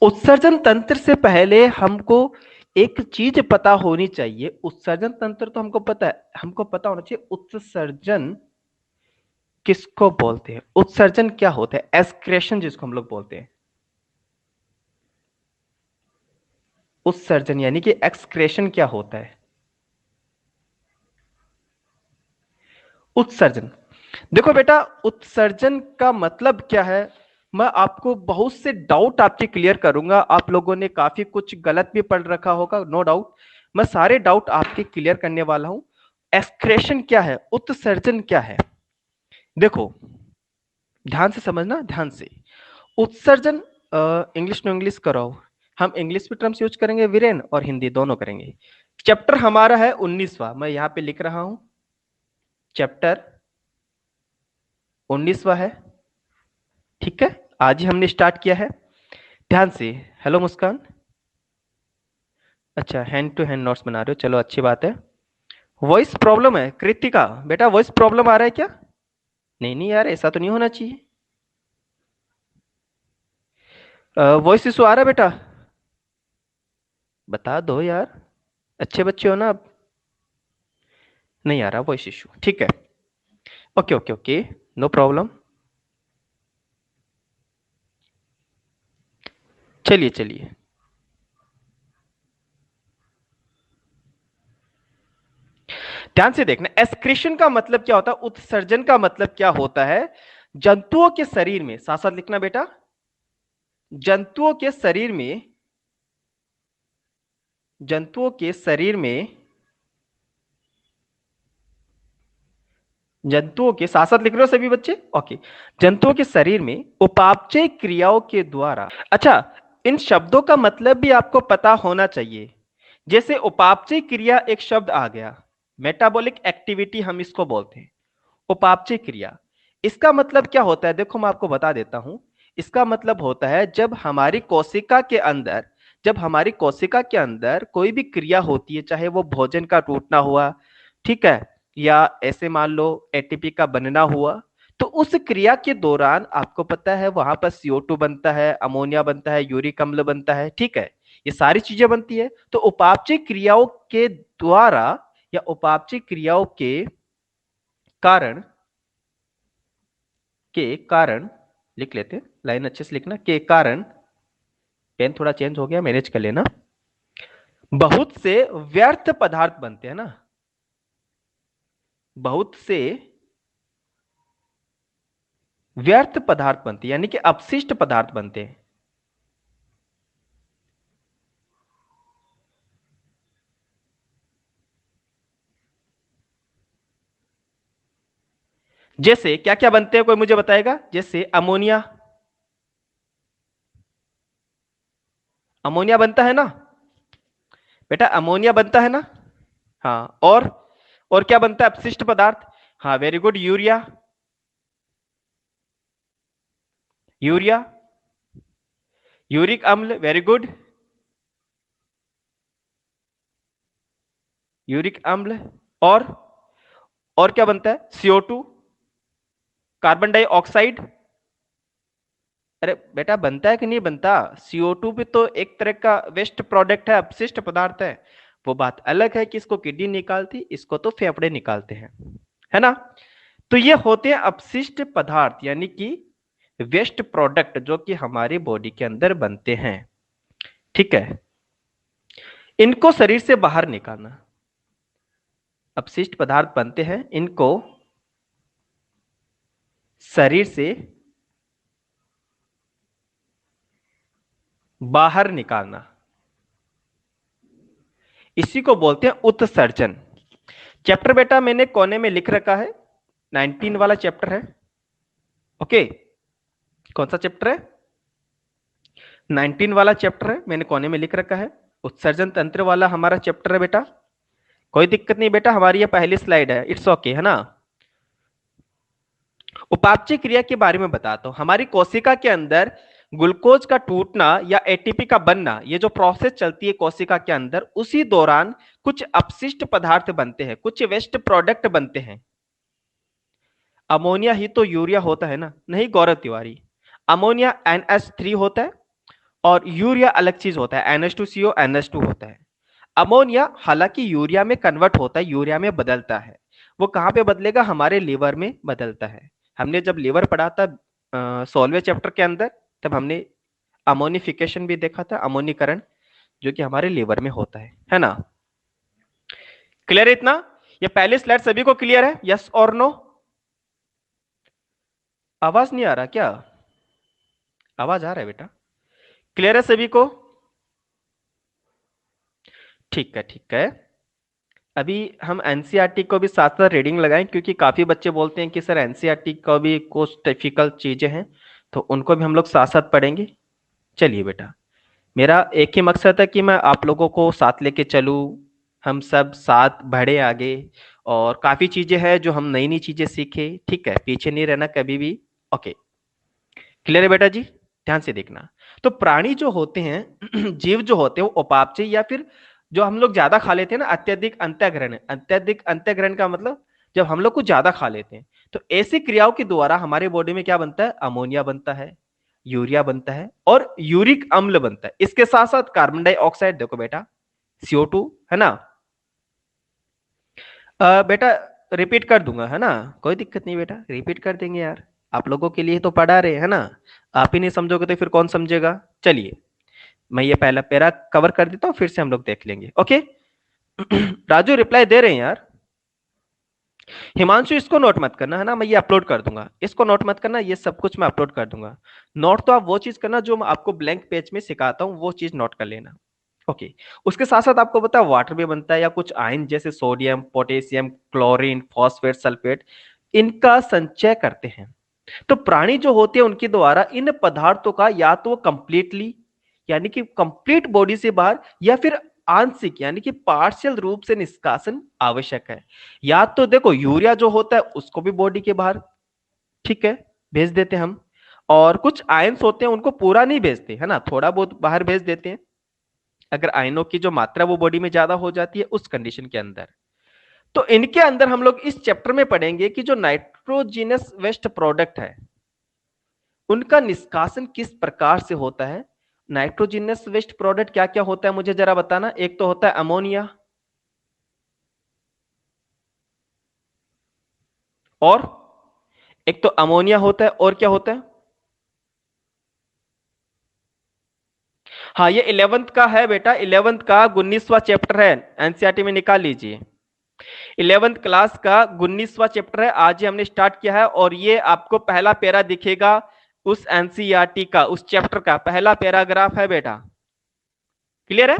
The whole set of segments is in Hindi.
उत्सर्जन तंत्र से पहले हमको एक चीज पता होनी चाहिए। उत्सर्जन तंत्र तो हमको पता है, हमको पता होना चाहिए उत्सर्जन किसको बोलते हैं, उत्सर्जन क्या होता है, एक्सक्रेशन जिसको हम लोग बोलते हैं। उत्सर्जन यानी कि एक्सक्रेशन क्या होता है। उत्सर्जन, देखो बेटा, उत्सर्जन का मतलब क्या है, मैं आपको बहुत से डाउट आपके क्लियर करूंगा। आप लोगों ने काफी कुछ गलत भी पढ़ रखा होगा, नो डाउट। मैं सारे डाउट आपके क्लियर करने वाला हूं। एक्सक्रेशन क्या है, उत्सर्जन क्या है, देखो ध्यान से समझना, ध्यान से। उत्सर्जन, इंग्लिश टू इंग्लिश कराओ। हम इंग्लिश भी टर्म्स यूज करेंगे वीरेन, और हिंदी दोनों करेंगे। चैप्टर हमारा है 19वां, मैं यहां पे लिख रहा हूं, चैप्टर 19वां है। ठीक है, आज ही हमने स्टार्ट किया है, ध्यान से। हेलो मुस्कान, अच्छा हैंड टू हैंड नोट्स बना रहे हो, चलो अच्छी बात है। वॉइस प्रॉब्लम है कृतिका, बेटा वॉइस प्रॉब्लम आ रहा है क्या? नहीं नहीं यार, ऐसा तो नहीं होना चाहिए। वॉइस इशू आ रहा है बेटा? बता दो यार, अच्छे बच्चे हो ना आप। नहीं आ रहा वॉइस इशू, ठीक है। Okay okay okay, no problem. चलिए चलिए, ध्यान से देखना। एक्सक्रीशन का मतलब क्या होता है, उत्सर्जन का मतलब क्या होता है। जंतुओं के शरीर में, साथ साथ लिखना बेटा, जंतुओं के शरीर में, जंतुओं के शरीर में, जंतुओं के, साथ साथ लिख रहे हो सभी बच्चे, ओके। जंतुओं के शरीर में उपापचय क्रियाओं के द्वारा, अच्छा, इन शब्दों का मतलब भी आपको पता होना चाहिए। जैसे उपापचय क्रिया एक शब्द आ गया, मेटाबॉलिक एक्टिविटी हम इसको बोलते हैं, उपापचय क्रिया। इसका मतलब क्या होता है, देखो मैं आपको बता देता हूं। इसका मतलब होता है जब हमारी कोशिका के अंदर, जब हमारी कोशिका के अंदर कोई भी क्रिया होती है, चाहे वो भोजन का टूटना हुआ, ठीक है, या ऐसे मान लो एटीपी का बनना हुआ, तो उस क्रिया के दौरान आपको पता है वहां पर CO2 बनता है, अमोनिया बनता है, यूरिक अम्ल बनता है, ठीक है, ये सारी चीजें बनती है। तो उपापचय क्रियाओं के द्वारा या उपापचय क्रियाओं कारण के कारण, लिख लेते हैं, लाइन अच्छे से लिखना, के कारण, पेन थोड़ा चेंज हो गया, मैनेज कर लेना, बहुत से व्यर्थ पदार्थ बनते हैं ना, बहुत से व्यर्थ पदार्थ बनते हैं, यानी कि अपशिष्ट पदार्थ बनते हैं। जैसे क्या क्या बनते हैं, कोई मुझे बताएगा? जैसे अमोनिया, अमोनिया बनता है ना बेटा, अमोनिया बनता है ना। हाँ, और क्या बनता है अपशिष्ट पदार्थ? हाँ very good, urea, urea, uric अम्ल, वेरी गुड, यूरिक अम्ल, और और क्या बनता है? CO2, carbon dioxide. अरे बेटा बनता है कि नहीं बनता? CO2 भी तो एक तरह का वेस्ट प्रोडक्ट है, अपशिष्ट पदार्थ है। वो बात अलग है कि इसको किडनी निकालती, इसको तो फेफड़े निकालते हैं, है ना। तो ये होते हैं अपशिष्ट पदार्थ, यानी कि वेस्ट प्रोडक्ट, जो कि हमारी बॉडी के अंदर बनते हैं, ठीक है। इनको शरीर से बाहर निकालना, अपशिष्ट पदार्थ बनते हैं, इनको शरीर से बाहर निकालना, इसी को बोलते हैं उत्सर्जन। चैप्टर बेटा मैंने कोने में लिख रखा है, 19 वाला चैप्टर है, ओके। कौन सा चैप्टर है? 19 वाला चैप्टर है, मैंने कोने में लिख रखा है, उत्सर्जन तंत्र वाला हमारा चैप्टर है बेटा। कोई दिक्कत नहीं बेटा, हमारी ये पहली स्लाइड है, इट्स ओके, है ना। उपापचय क्रिया के बारे में बताता हूं। हमारी कोशिका के अंदर ग्लूकोज का टूटना या एटीपी का बनना, ये जो प्रोसेस चलती है कोशिका के अंदर, उसी दौरान कुछ अपशिष्ट पदार्थ बनते हैं, कुछ वेस्ट प्रोडक्ट बनते हैं। अमोनिया ही तो यूरिया होता है ना, नहीं गौरव तिवारी? अमोनिया NH3 होता है, और यूरिया अलग चीज होता है, NH2CO NH2 होता है। अमोनिया हालांकि यूरिया में कन्वर्ट होता है, यूरिया में बदलता है। वो कहाँ पे बदलेगा? हमारे लीवर में बदलता है। हमने जब लीवर पढ़ा था 16वें चैप्टर के अंदर, तब हमने अमोनिफिकेशन भी देखा था, अमोनीकरण, जो कि हमारे लीवर में होता है ना। क्लियर है इतना? ये पहली स्लाइड सभी को क्लियर है? यस और नो? आवाज नहीं आ रहा क्या? आवाज आ रहा है बेटा? क्लियर है सभी को? ठीक है, ठीक है। अभी हम एनसीईआरटी को भी साथ साथ रीडिंग लगाएं, क्योंकि काफी बच्चे बोलते हैं कि सर एनसीईआरटी का भी कुछ डिफिकल्ट चीजें हैं, तो उनको भी हम लोग साथ साथ पढ़ेंगे। चलिए बेटा, मेरा एक ही मकसद है कि मैं आप लोगों को साथ लेके चलूं, हम सब साथ बढ़े आगे, और काफी चीजें हैं जो हम नई नई चीजें सीखे। ठीक है, पीछे नहीं रहना कभी भी। ओके, क्लियर है बेटा जी? ध्यान से देखना। तो प्राणी जो होते हैं जीव जो होते हैं वो उपापचय, या फिर जो हम लोग ज्यादा खा लेते हैं ना, अत्यधिक अंतःग्रहण। अत्यधिक अंतःग्रहण का मतलब जब हम लोग कुछ ज्यादा खा लेते हैं, तो ऐसी क्रियाओं के द्वारा हमारे बॉडी में क्या बनता है? अमोनिया बनता है, यूरिया बनता है, और यूरिक अम्ल बनता है। इसके साथ साथ कार्बन डाइऑक्साइड, देखो बेटा, CO2, है ना। बेटा रिपीट कर दूंगा, है ना, कोई दिक्कत नहीं बेटा, रिपीट कर देंगे यार, आप लोगों के लिए तो पढ़ा रहे हैं ना। आप ही नहीं समझोगे तो फिर कौन समझेगा? चलिए, मैं ये पहला पैरा कवर कर देता हूँ, फिर से हम लोग देख लेंगे। ओके राजू रिप्लाई दे रहे हैं यार। हिमांशु इसको नोट मत करना, है ना, मैं ये अपलोड कर दूंगा, इसको नोट मत करना, ये सब कुछ मैं अपलोड कर दूंगा। नोट तो आप वो चीज करना जो मैं आपको ब्लैंक पेज में सिखाता हूँ, वो चीज नोट कर लेना। ओके, उसके साथ साथ आपको पता है वाटर भी बनता है, या कुछ आयन जैसे sodium, potassium, chlorine, phosphate, sulphate, इनका संचय करते हैं। तो प्राणी जो होते हैं उनके द्वारा इन पदार्थों का या तो कंप्लीटली, यानी कि कंप्लीट बॉडी से बाहर, या फिर आंशिक यानी कि पार्शियल रूप से निष्कासन आवश्यक है। या तो देखो यूरिया जो होता है उसको भी बॉडी के बाहर, ठीक है, भेज देते हैं हम। और कुछ आयंस होते हैं उनको पूरा नहीं भेजते, है ना, थोड़ा बहुत बाहर भेज देते हैं, अगर आयनों की जो मात्रा वो बॉडी में ज्यादा हो जाती है उस कंडीशन के अंदर। तो इनके अंदर हम लोग इस चैप्टर में पढ़ेंगे कि जो नाइट्रोजिनस वेस्ट प्रोडक्ट है उनका निष्कासन किस प्रकार से होता है। नाइट्रोजिनस वेस्ट प्रोडक्ट क्या क्या होता है मुझे जरा बताना। एक तो होता है अमोनिया, और एक तो अमोनिया होता है, और क्या होता है? हाँ, ये 11th का है बेटा, 11th का 19वां चैप्टर है, एनसीईआरटी में निकाल लीजिए। 11th क्लास का 19वां चैप्टर है, आज ही हमने स्टार्ट किया है, और ये आपको पहला पैरा दिखेगा उस एनसीईआरटी का, उस चैप्टर का पहला पैराग्राफ है बेटा। क्लियर है?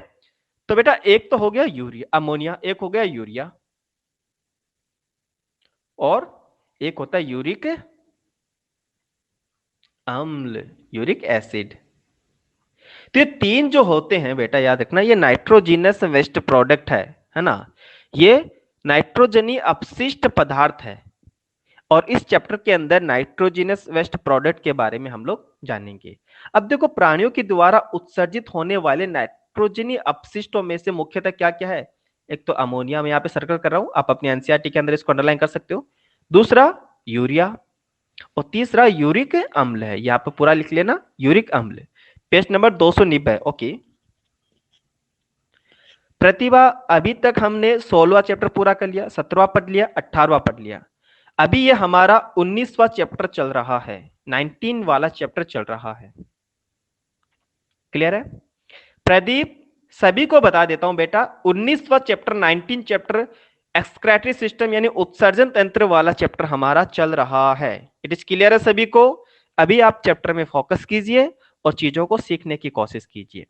तो बेटा एक तो हो गया यूरिया, अमोनिया, एक हो गया यूरिया, और एक होता है यूरिक अम्ल, यूरिक एसिड। तो ये तीन जो होते हैं बेटा, याद रखना, ये नाइट्रोजिनस वेस्ट प्रोडक्ट है ना, ये नाइट्रोजनी अपशिष्ट पदार्थ है। और इस चैप्टर के अंदर नाइट्रोजिनस वेस्ट प्रोडक्ट के बारे में हम लोग जानेंगे। अब देखो, प्राणियों के द्वारा उत्सर्जित होने वाले नाइट्रोजनी अपशिष्टों में से मुख्यतः क्या क्या है? एक तो अमोनिया, मैं यहाँ पे सर्कल कर रहा हूं, आप अपनी एनसीईआरटी के अंदर इसको अंडरलाइन कर सकते हो। दूसरा यूरिया, और तीसरा यूरिक अम्ल है, यहाँ पे पूरा लिख लेना, यूरिक अम्ल। Page number 290। ओके प्रतिभा, अभी तक हमने 16वां चैप्टर पूरा कर लिया, 17वां पढ़ लिया, 18वां पढ़ लिया। अभी ये हमारा 19वां चैप्टर चल रहा है, 19 वाला चैप्टर चल रहा है। क्लियर है? प्रदीप, सभी को बता देता हूं बेटा, 19वां चैप्टर, 19 चैप्टर एक्सक्रेटरी सिस्टम यानी उत्सर्जन तंत्र वाला चैप्टर हमारा चल रहा है। इट इज क्लियर है सभी को? अभी आप चैप्टर में फोकस कीजिए और चीजों को सीखने की कोशिश कीजिए।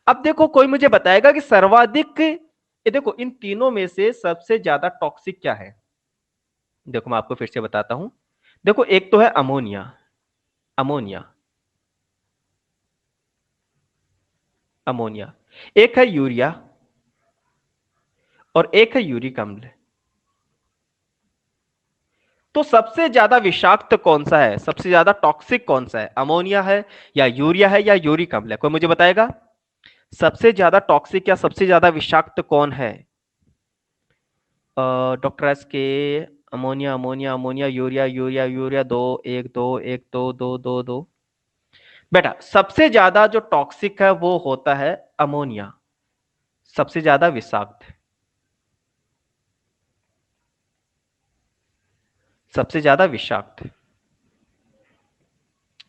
अब देखो, कोई मुझे बताएगा कि सर्वाधिक, ये देखो, इन तीनों में से सबसे ज्यादा टॉक्सिक क्या है? देखो मैं आपको फिर से बताता हूं। देखो, एक तो है अमोनिया, अमोनिया, अमोनिया, एक है यूरिया, और एक है यूरिक अम्ल। तो सबसे ज्यादा विषाक्त कौन सा है, सबसे ज्यादा टॉक्सिक कौन सा है? अमोनिया है, या यूरिया है, या यूरिक अम्ल है? कोई मुझे बताएगा सबसे ज्यादा टॉक्सिक या सबसे ज्यादा विषाक्त कौन है? डॉक्टर एस के, ammonia, ammonia, ammonia, urea, urea, urea, दो, एक, दो, एक, दो, दो, दो, दो। बेटा सबसे ज्यादा जो टॉक्सिक है वो होता है अमोनिया, सबसे ज्यादा विषाक्त, सबसे ज्यादा विषाक्त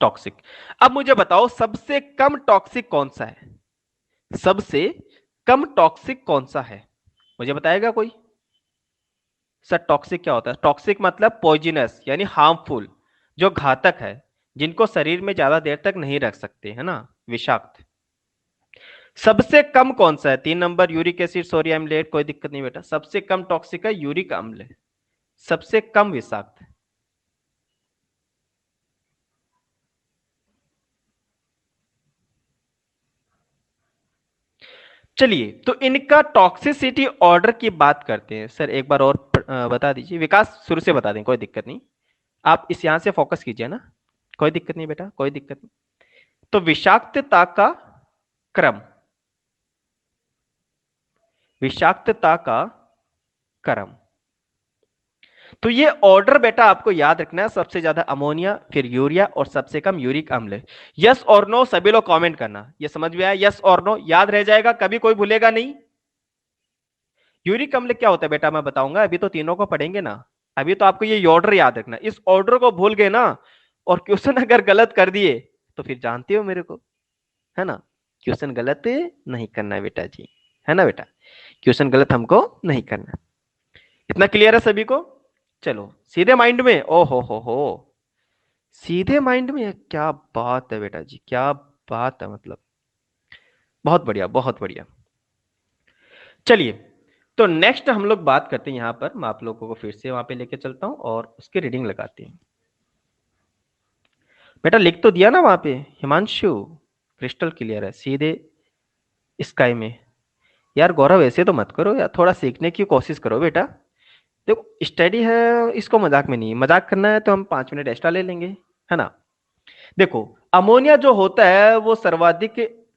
टॉक्सिक। अब मुझे बताओ सबसे कम टॉक्सिक कौन सा है, सबसे कम टॉक्सिक कौन सा है, मुझे बताएगा कोई। सर टॉक्सिक क्या होता है? टॉक्सिक मतलब पॉइजनस यानी हार्मफुल, जो घातक है, जिनको शरीर में ज्यादा देर तक नहीं रख सकते, है ना, विषाक्त। सबसे कम कौन सा है? 3 number uric acid sodium AMOLED, कोई दिक्कत नहीं बेटा, सबसे कम टॉक्सिक है यूरिक अम्ल, सबसे कम विषाक्त। चलिए तो इनका टॉक्सिसिटी ऑर्डर की बात करते हैं। सर एक बार और बता दीजिए, विकास शुरू से बता दें, कोई दिक्कत नहीं, आप इस यहां से फोकस कीजिए ना, कोई दिक्कत नहीं बेटा, कोई दिक्कत नहीं। तो विषाक्तता का क्रम, विषाक्तता का क्रम, तो ये ऑर्डर बेटा आपको याद रखना है, सबसे ज्यादा अमोनिया, फिर यूरिया और सबसे कम यूरिक अम्ल। यस और नो सभी लोग कमेंट करना, ये समझ में आया? यस और नो याद रह जाएगा, कभी कोई भूलेगा नहीं। यूरिक अम्ल क्या होता है बेटा मैं बताऊंगा, अभी तो तीनों को पढ़ेंगे ना, अभी तो आपको ये ऑर्डर याद रखना, इस ऑर्डर को भूल गए ना और क्वेश्चन अगर गलत कर दिए तो फिर जानते हो मेरे को, है ना, क्वेश्चन गलत नहीं करना है बेटा जी, है ना बेटा, क्वेश्चन गलत हमको नहीं करना। इतना क्लियर है सभी को? चलो सीधे माइंड में, ओ हो, सीधे माइंड में, क्या बात है बेटा जी, क्या बात है, मतलब बहुत बढ़िया, बहुत बढ़िया। चलिए तो नेक्स्ट हम लोग बात करते हैं, यहां पर मैं आप लोगों को फिर से वहां पे लेके चलता हूं और उसकी रीडिंग लगाते हैं। बेटा लिख तो दिया ना वहां पे हिमांशु, क्रिस्टल क्लियर है, सीधे स्काई में। यार गौरव ऐसे तो मत करो यार, थोड़ा सीखने की कोशिश करो बेटा। देखो स्टडी है, इसको मजाक में नहीं, मजाक करना है तो हम 5 मिनट एक्स्ट्रा ले लेंगे, है ना। देखो अमोनिया जो होता है वो सर्वाधिक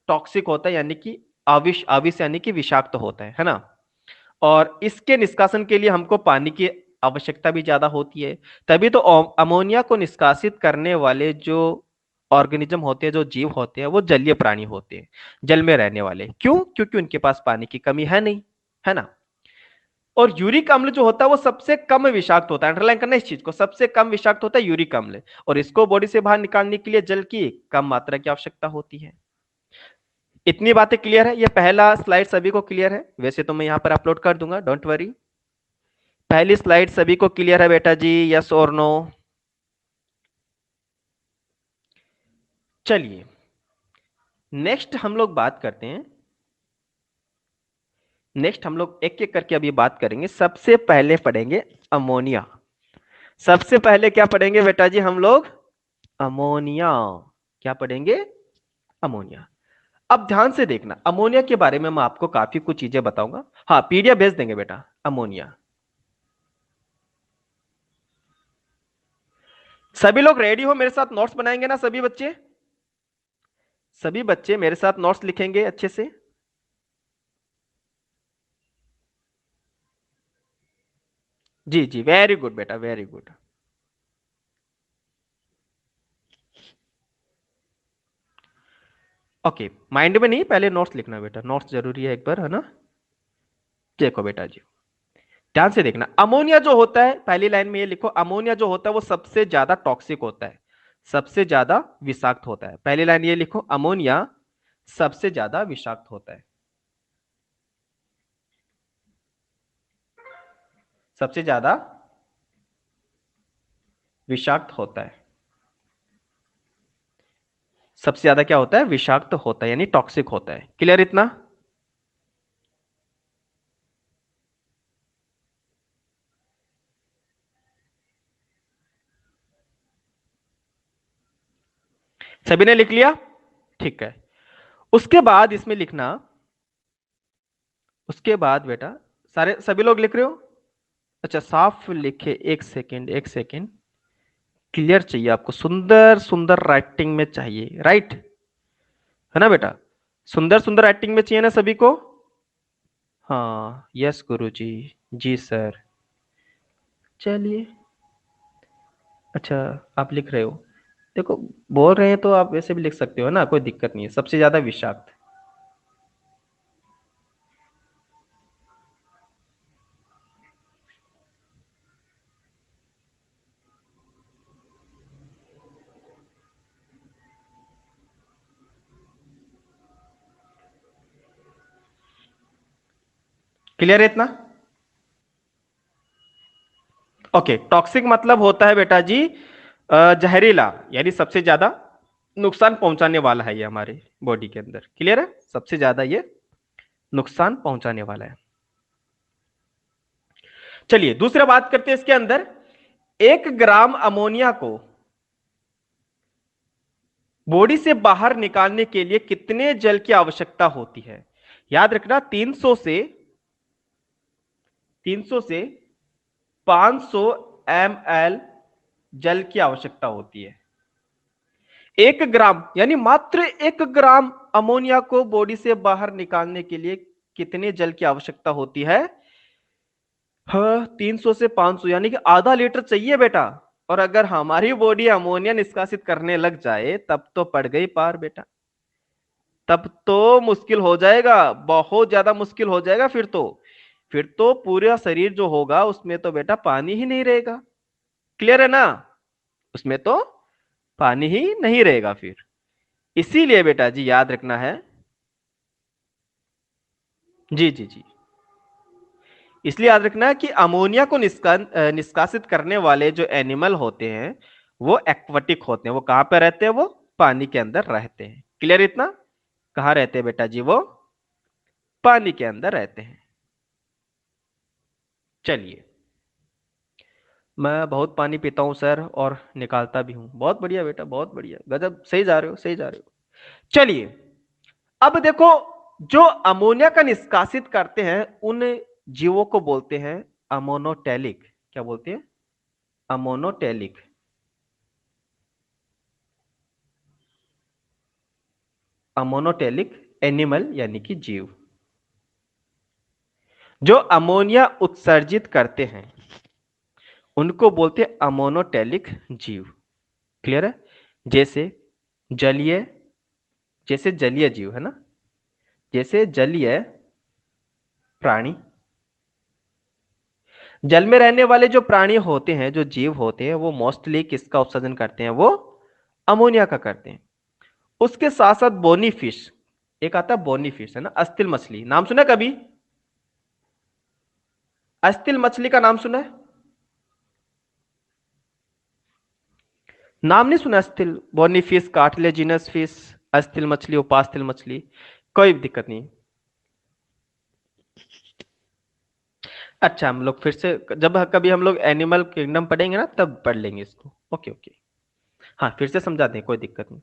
टॉक्सिक होता है, यानी कि आविष आविष यानी कि विषाक्त होता है ना। और इसके निष्कासन के लिए हमको पानी की आवश्यकता भी ज्यादा होती है। तभी तो अमोनिया को निष्कासित करने वाले जो ऑर्गेनिज्म होते हैं, जो जीव होते हैं, वो जलीय प्राणी होते हैं, जल में रहने वाले। क्यों? क्योंकि उनके पास पानी की कमी है नहीं, है ना। और यूरिक अम्ल जो होता है वो सबसे कम विषाक्त होता है, अंडरलाइन करना इस चीज को, सबसे कम विषाक्त होता है यूरिक अम्ल, और इसको बॉडी से बाहर निकालने के लिए जल की कम मात्रा की आवश्यकता होती है। इतनी बातें क्लियर है? ये पहला स्लाइड सभी को क्लियर है? वैसे तो मैं यहां पर अपलोड कर दूंगा, डोंट वरी। पहली स्लाइड सभी को क्लियर है बेटा जी, यस और नो? चलिए नेक्स्ट हम लोग बात करते हैं, नेक्स्ट हम लोग एक एक करके अभी बात करेंगे। सबसे पहले पढ़ेंगे अमोनिया, सबसे पहले क्या पढ़ेंगे बेटा जी हम लोग? अमोनिया। क्या पढ़ेंगे? अमोनिया। अब ध्यान से देखना, अमोनिया के बारे में मैं आपको काफी कुछ चीजें बताऊंगा। हाँ पीडीएफ भेज देंगे बेटा अमोनिया। सभी लोग रेडी हो? मेरे साथ नोट्स बनाएंगे ना सभी बच्चे? सभी बच्चे मेरे साथ नोट्स लिखेंगे अच्छे से? जी जी, वेरी गुड बेटा, वेरी गुड। ओके माइंड में नहीं, पहले नोट्स लिखना बेटा, नोट्स जरूरी है एक बार, है ना। देखो बेटा जी ध्यान से देखना, अमोनिया जो होता है, पहली लाइन में ये लिखो, अमोनिया जो होता है वो सबसे ज्यादा टॉक्सिक होता है, सबसे ज्यादा विषाक्त होता है। पहली लाइन ये लिखो, अमोनिया सबसे ज्यादा विषाक्त होता है, सबसे ज्यादा विषाक्त होता है, सबसे ज्यादा क्या होता है? विषाक्त होता है, यानी टॉक्सिक होता है। क्लियर इतना? सभी ने लिख लिया? ठीक है। उसके बाद इसमें लिखना, उसके बाद बेटा, सारे सभी लोग लिख रहे हो? अच्छा साफ लिखे, एक सेकेंड एक सेकेंड, क्लियर चाहिए आपको, सुंदर सुंदर राइटिंग में चाहिए, राइट, है ना बेटा, सुंदर सुंदर राइटिंग में चाहिए ना सभी को? हाँ यस गुरु जी सर। चलिए अच्छा आप लिख रहे हो, देखो, बोल रहे हैं तो आप वैसे भी लिख सकते हो ना, कोई दिक्कत नहीं है। सबसे ज्यादा विषाक्त। क्लियर है इतना? ओके, टॉक्सिक मतलब होता है बेटा जी जहरीला, यानी सबसे ज्यादा नुकसान पहुंचाने वाला है ये हमारे बॉडी के अंदर। क्लियर है? सबसे ज्यादा ये नुकसान पहुंचाने वाला है। चलिए दूसरा बात करते हैं इसके अंदर। 1 ग्राम अमोनिया को बॉडी से बाहर निकालने के लिए कितने जल की आवश्यकता होती है? याद रखना, 300 से 500 ml जल की आवश्यकता होती है। 1 ग्राम यानी मात्र 1 ग्राम अमोनिया को बॉडी से बाहर निकालने के लिए कितने जल की आवश्यकता होती है? हाँ, 300 से 500 यानी कि आधा लीटर चाहिए बेटा। और अगर हमारी बॉडी अमोनिया निष्कासित करने लग जाए तब तो पड़ गई पार बेटा। तब तो मुश्किल हो जाएगा, बहुत ज्यादा मुश्किल हो जाएगा। फिर तो पूरा शरीर जो होगा उसमें तो बेटा पानी ही नहीं रहेगा। क्लियर है ना? उसमें तो पानी ही नहीं रहेगा फिर। इसीलिए बेटा जी याद रखना है। जी जी जी। इसलिए याद रखना है कि अमोनिया को निष्कासित करने वाले जो एनिमल होते हैं वो एक्वाटिक होते हैं। वो कहां पर रहते हैं? वो पानी के अंदर रहते हैं। क्लियर इतना? कहाँ रहते हैं बेटा जी? वो पानी के अंदर रहते हैं। चलिए, मैं बहुत पानी पीता हूं सर, और निकालता भी हूं। बहुत बढ़िया बेटा, बहुत बढ़िया, गजब, सही जा रहे हो, सही जा रहे हो। चलिए, अब देखो, जो अमोनिया का निष्कासित करते हैं उन जीवों को बोलते हैं अमोनोटेलिक। क्या बोलते हैं? अमोनोटेलिक। अमोनोटेलिक एनिमल यानी कि जीव जो अमोनिया उत्सर्जित करते हैं उनको बोलते हैं अमोनोटेलिक जीव। क्लियर है? जैसे जलीय जैसे जलीय जीव है ना, जैसे जलीय प्राणी। जल में रहने वाले जो प्राणी होते हैं, जो जीव होते हैं, वो मोस्टली किसका उत्सर्जन करते हैं? वो अमोनिया का करते हैं। उसके साथ साथ बोनी फिश, एक आता है बोनी फिश, है ना, अस्तिल मछली। नाम सुना है कभी? अस्तिल मछली का नाम सुना है? नाम नहीं सुना? अस्तिल, बोनी फिश, कार्टिलेजिनस फिश, अस्तिल मछली, उपास्तिल मछली। कोई दिक्कत नहीं। अच्छा, हम लोग फिर से जब कभी हम लोग एनिमल किंगडम पढ़ेंगे ना तब पढ़ लेंगे इसको। Okay okay. हाँ, फिर से समझा दें, कोई दिक्कत नहीं।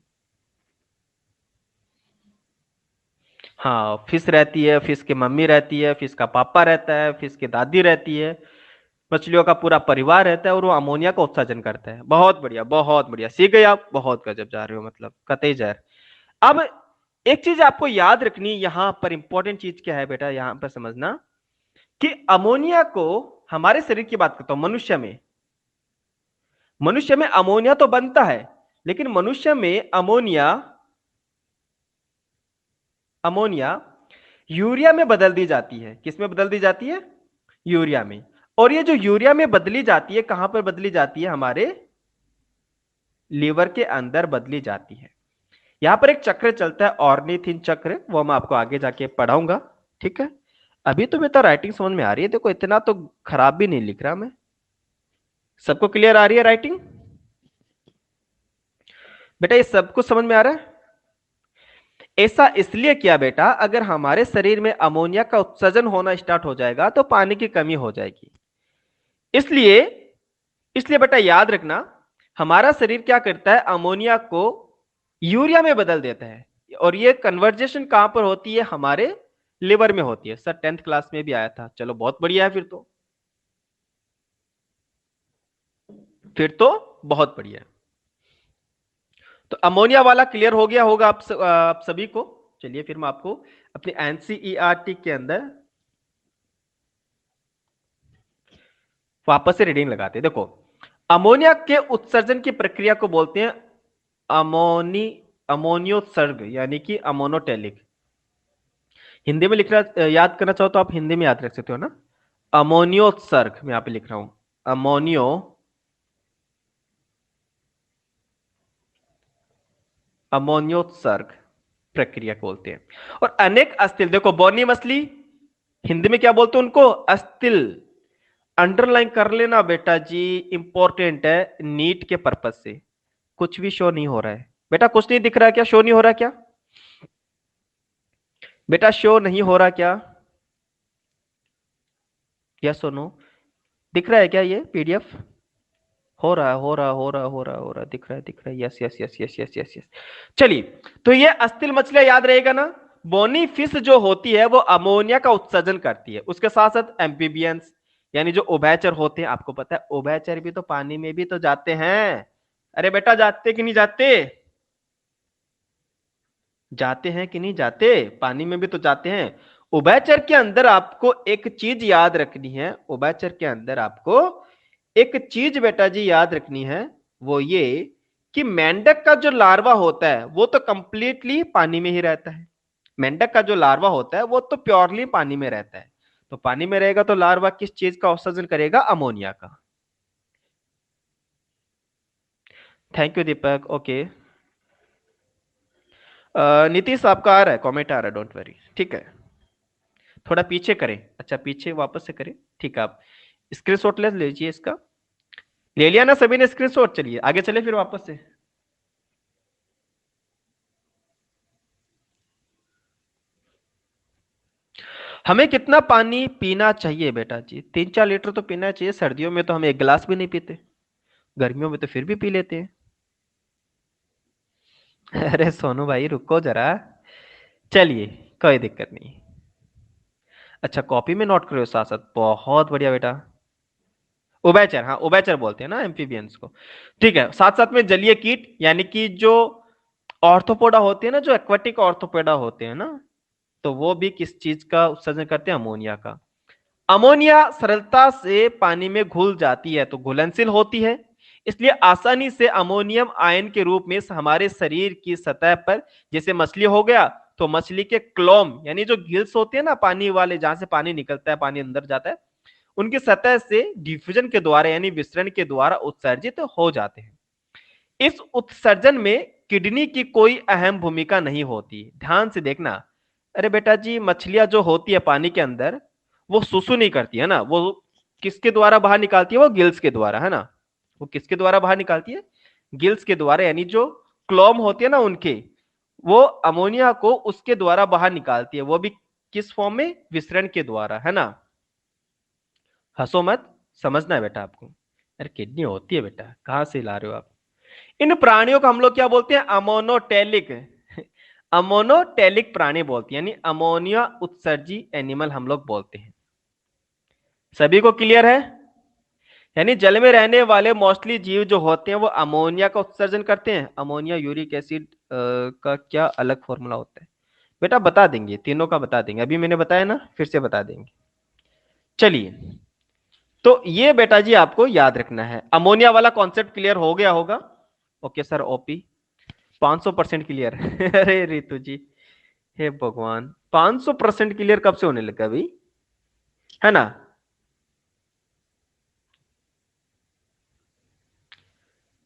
हाँ, फिश रहती है, फिश की मम्मी रहती है, फिश का पापा रहता है, फिश की दादी रहती है, मछलियों का पूरा परिवार रहता है, और वो अमोनिया का उत्सर्जन करता है। बहुत बढ़िया, बहुत बढ़िया, सीख गए आप। बहुत गजब जा रहे हो, मतलब कतई जहर। अब एक चीज आपको याद रखनी यहां पर, इंपॉर्टेंट चीज क्या है बेटा यहां पर समझना, कि अमोनिया को, हमारे शरीर की बात करता हूं, मनुष्य में अमोनिया तो बनता है, लेकिन मनुष्य में अमोनिया अमोनिया यूरिया में बदल दी जाती है। किस में बदल दी जाती है? यूरिया में। और ये जो यूरिया में बदली जाती है, कहां पर बदली जाती है? हमारे लीवर के अंदर बदली जाती है। यहां पर एक चक्र चलता है, ऑर्निथिन चक्र, वो मैं आपको आगे जाके पढ़ाऊंगा। ठीक है? अभी तो बेटा राइटिंग समझ में आ रही है। देखो, इतना तो खराब भी नहीं लिख रहा मैं। सबको क्लियर आ रही है राइटिंग? बेटा ये सब कुछ समझ में आ रहा है? ऐसा इसलिए किया बेटा, अगर हमारे शरीर में अमोनिया का उत्सर्जन होना स्टार्ट हो जाएगा तो पानी की कमी हो जाएगी। इसलिए इसलिए बेटा याद रखना, हमारा शरीर क्या करता है? अमोनिया को यूरिया में बदल देता है। और ये कन्वर्जेशन कहां पर होती है? हमारे लिवर में होती है। सर 10th क्लास में भी आया था। चलो बहुत बढ़िया है, फिर तो बहुत बढ़िया है। तो अमोनिया वाला क्लियर हो गया होगा आप सभी को। चलिए फिर मैं आपको अपने एनसीईआरटी के अंदर वापस से रीडिंग लगाते हैं। देखो, अमोनिया के उत्सर्जन की प्रक्रिया को बोलते हैं अमोनी अमोनियोत्सर्ग यानी कि अमोनोटेलिक। हिंदी में लिखना याद करना चाहो तो आप हिंदी में याद रख सकते हो ना। अमोनियोत्सर्ग मैं यहाँ पे लिख रहा हूं, अमोनियो अमोनियोत्सर्ग प्रक्रिया को बोलते हैं। और अनेक अस्थिल, देखो बोनी मछली हिंदी में क्या बोलते हैं उनको, अस्थिल। अंडरलाइन कर लेना बेटा जी, इंपॉर्टेंट है नीट के पर्पज से। कुछ भी शो नहीं हो रहा है बेटा, कुछ नहीं दिख रहा है क्या, शो नहीं हो रहा क्या बेटा, शो नहीं हो रहा क्या, या सुनो, दिख रहा है क्या ये पीडीएफ, हो रहा है हो रहा हो रहा हो रहा हो रहा, दिख रहा है, yes yes yes yes yes yes yes. चलिए, तो ये अस्थिल मछलियां याद रहेगा ना। बोनी फिश जो होती है वो अमोनिया का उत्सर्जन करती है, उसके साथ साथ एम्फीबियंस यानी जो उभयचर होते हैं, आपको पता है उभयचर भी तो पानी में भी तो जाते हैं। अरे बेटा जाते कि नहीं जाते, जाते हैं कि नहीं जाते, पानी में भी तो जाते हैं। उभयचर के अंदर आपको एक चीज याद रखनी है, उभयचर के अंदर आपको एक चीज बेटा जी याद रखनी है, वो ये कि मेंढक का जो लार्वा होता है वो तो कंप्लीटली पानी में ही रहता है। मेंढक का जो लार्वा होता है वो तो प्योरली पानी में रहता है। तो पानी में रहेगा तो लार्वा किस चीज का उत्सर्जन करेगा, अमोनिया का। Thank you Deepak. Okay, Nitish आपका आ रहा है, कमेंट आ रहा है, डोंट वरी, ठीक है। थोड़ा पीछे करें, अच्छा पीछे वापस से करें, ठीक है। आप स्क्रीनशॉट ले लीजिए इसका, ले लिया ना सभी ने स्क्रीनशॉट, चलिए आगे चले फिर वापस से। हमें कितना पानी पीना चाहिए बेटा जी, 3-4 लीटर तो पीना चाहिए। सर्दियों में तो हम एक गिलास भी नहीं पीते, गर्मियों में तो फिर भी पी लेते हैं। अरे सोनू भाई रुको जरा, चलिए कोई दिक्कत नहीं। अच्छा कॉपी में नोट करो साथ साथ, बहुत बढ़िया बेटा। उभयचर, हाँ उभयचर बोलते हैं ना एम्फीबियंस को, ठीक है। साथ साथ में जलीय कीट यानी कि जो ऑर्थोपोडा होते हैं ना, जो एक्वाटिक ऑर्थोपोडा होते हैं ना, तो वो भी किस चीज का उत्सर्जन करते हैं, अमोनिया का। अमोनिया सरलता से पानी में घुल जाती है तो घुलनशील होती है, इसलिए आसानी से अमोनियम आयन के रूप में हमारे शरीर की सतह पर, जैसे मछली हो गया तो मछली के क्लोम यानी जो गिल्स होते हैं ना पानी वाले, जहां से पानी निकलता है पानी अंदर जाता है, उनकी सतह से डिफ्यूजन के द्वारा यानी विसरण के द्वारा उत्सर्जित हो जाते हैं। इस उत्सर्जन में किडनी की कोई अहम भूमिका नहीं होती, ध्यान से देखना। अरे बेटा जी मछलियां जो होती है पानी के अंदर, वो सुसु नहीं करती है ना, वो किसके द्वारा बाहर निकालती है, वो गिल्स के द्वारा, है ना। वो किसके द्वारा बाहर निकालती है, गिल्स के द्वारा, यानी जो क्लोम होती है ना उनके, वो अमोनिया को उसके द्वारा बाहर निकालती है, वो भी किस फॉर्म में, विसरण के द्वारा, है ना। हंसो मत, समझना है बेटा आपको। अरे किडनी होती है बेटा, कहां से ला रहे हो आप। इन प्राणियों को हम लोग क्या बोलते हैं, अमोनोटेलिक, अमोनोटेलिक प्राणी बोलते हैं, यानी अमोनिया उत्सर्जी एनिमल हम लोग बोलते हैं। सभी को क्लियर है, यानी जल में रहने वाले मोस्टली जीव जो होते हैं वो अमोनिया का उत्सर्जन करते हैं। अमोनिया यूरिक एसिड का क्या अलग फॉर्मूला होता है बेटा, बता देंगे, तीनों का बता देंगे, अभी मैंने बताया ना फिर से बता देंगे। चलिए, तो ये बेटा जी आपको याद रखना है, अमोनिया वाला कॉन्सेप्ट क्लियर हो गया होगा। Okay sir, OP 500% clear. अरे रितु जी, हे भगवान, 500% क्लियर कब से होने लगा भाई, है ना।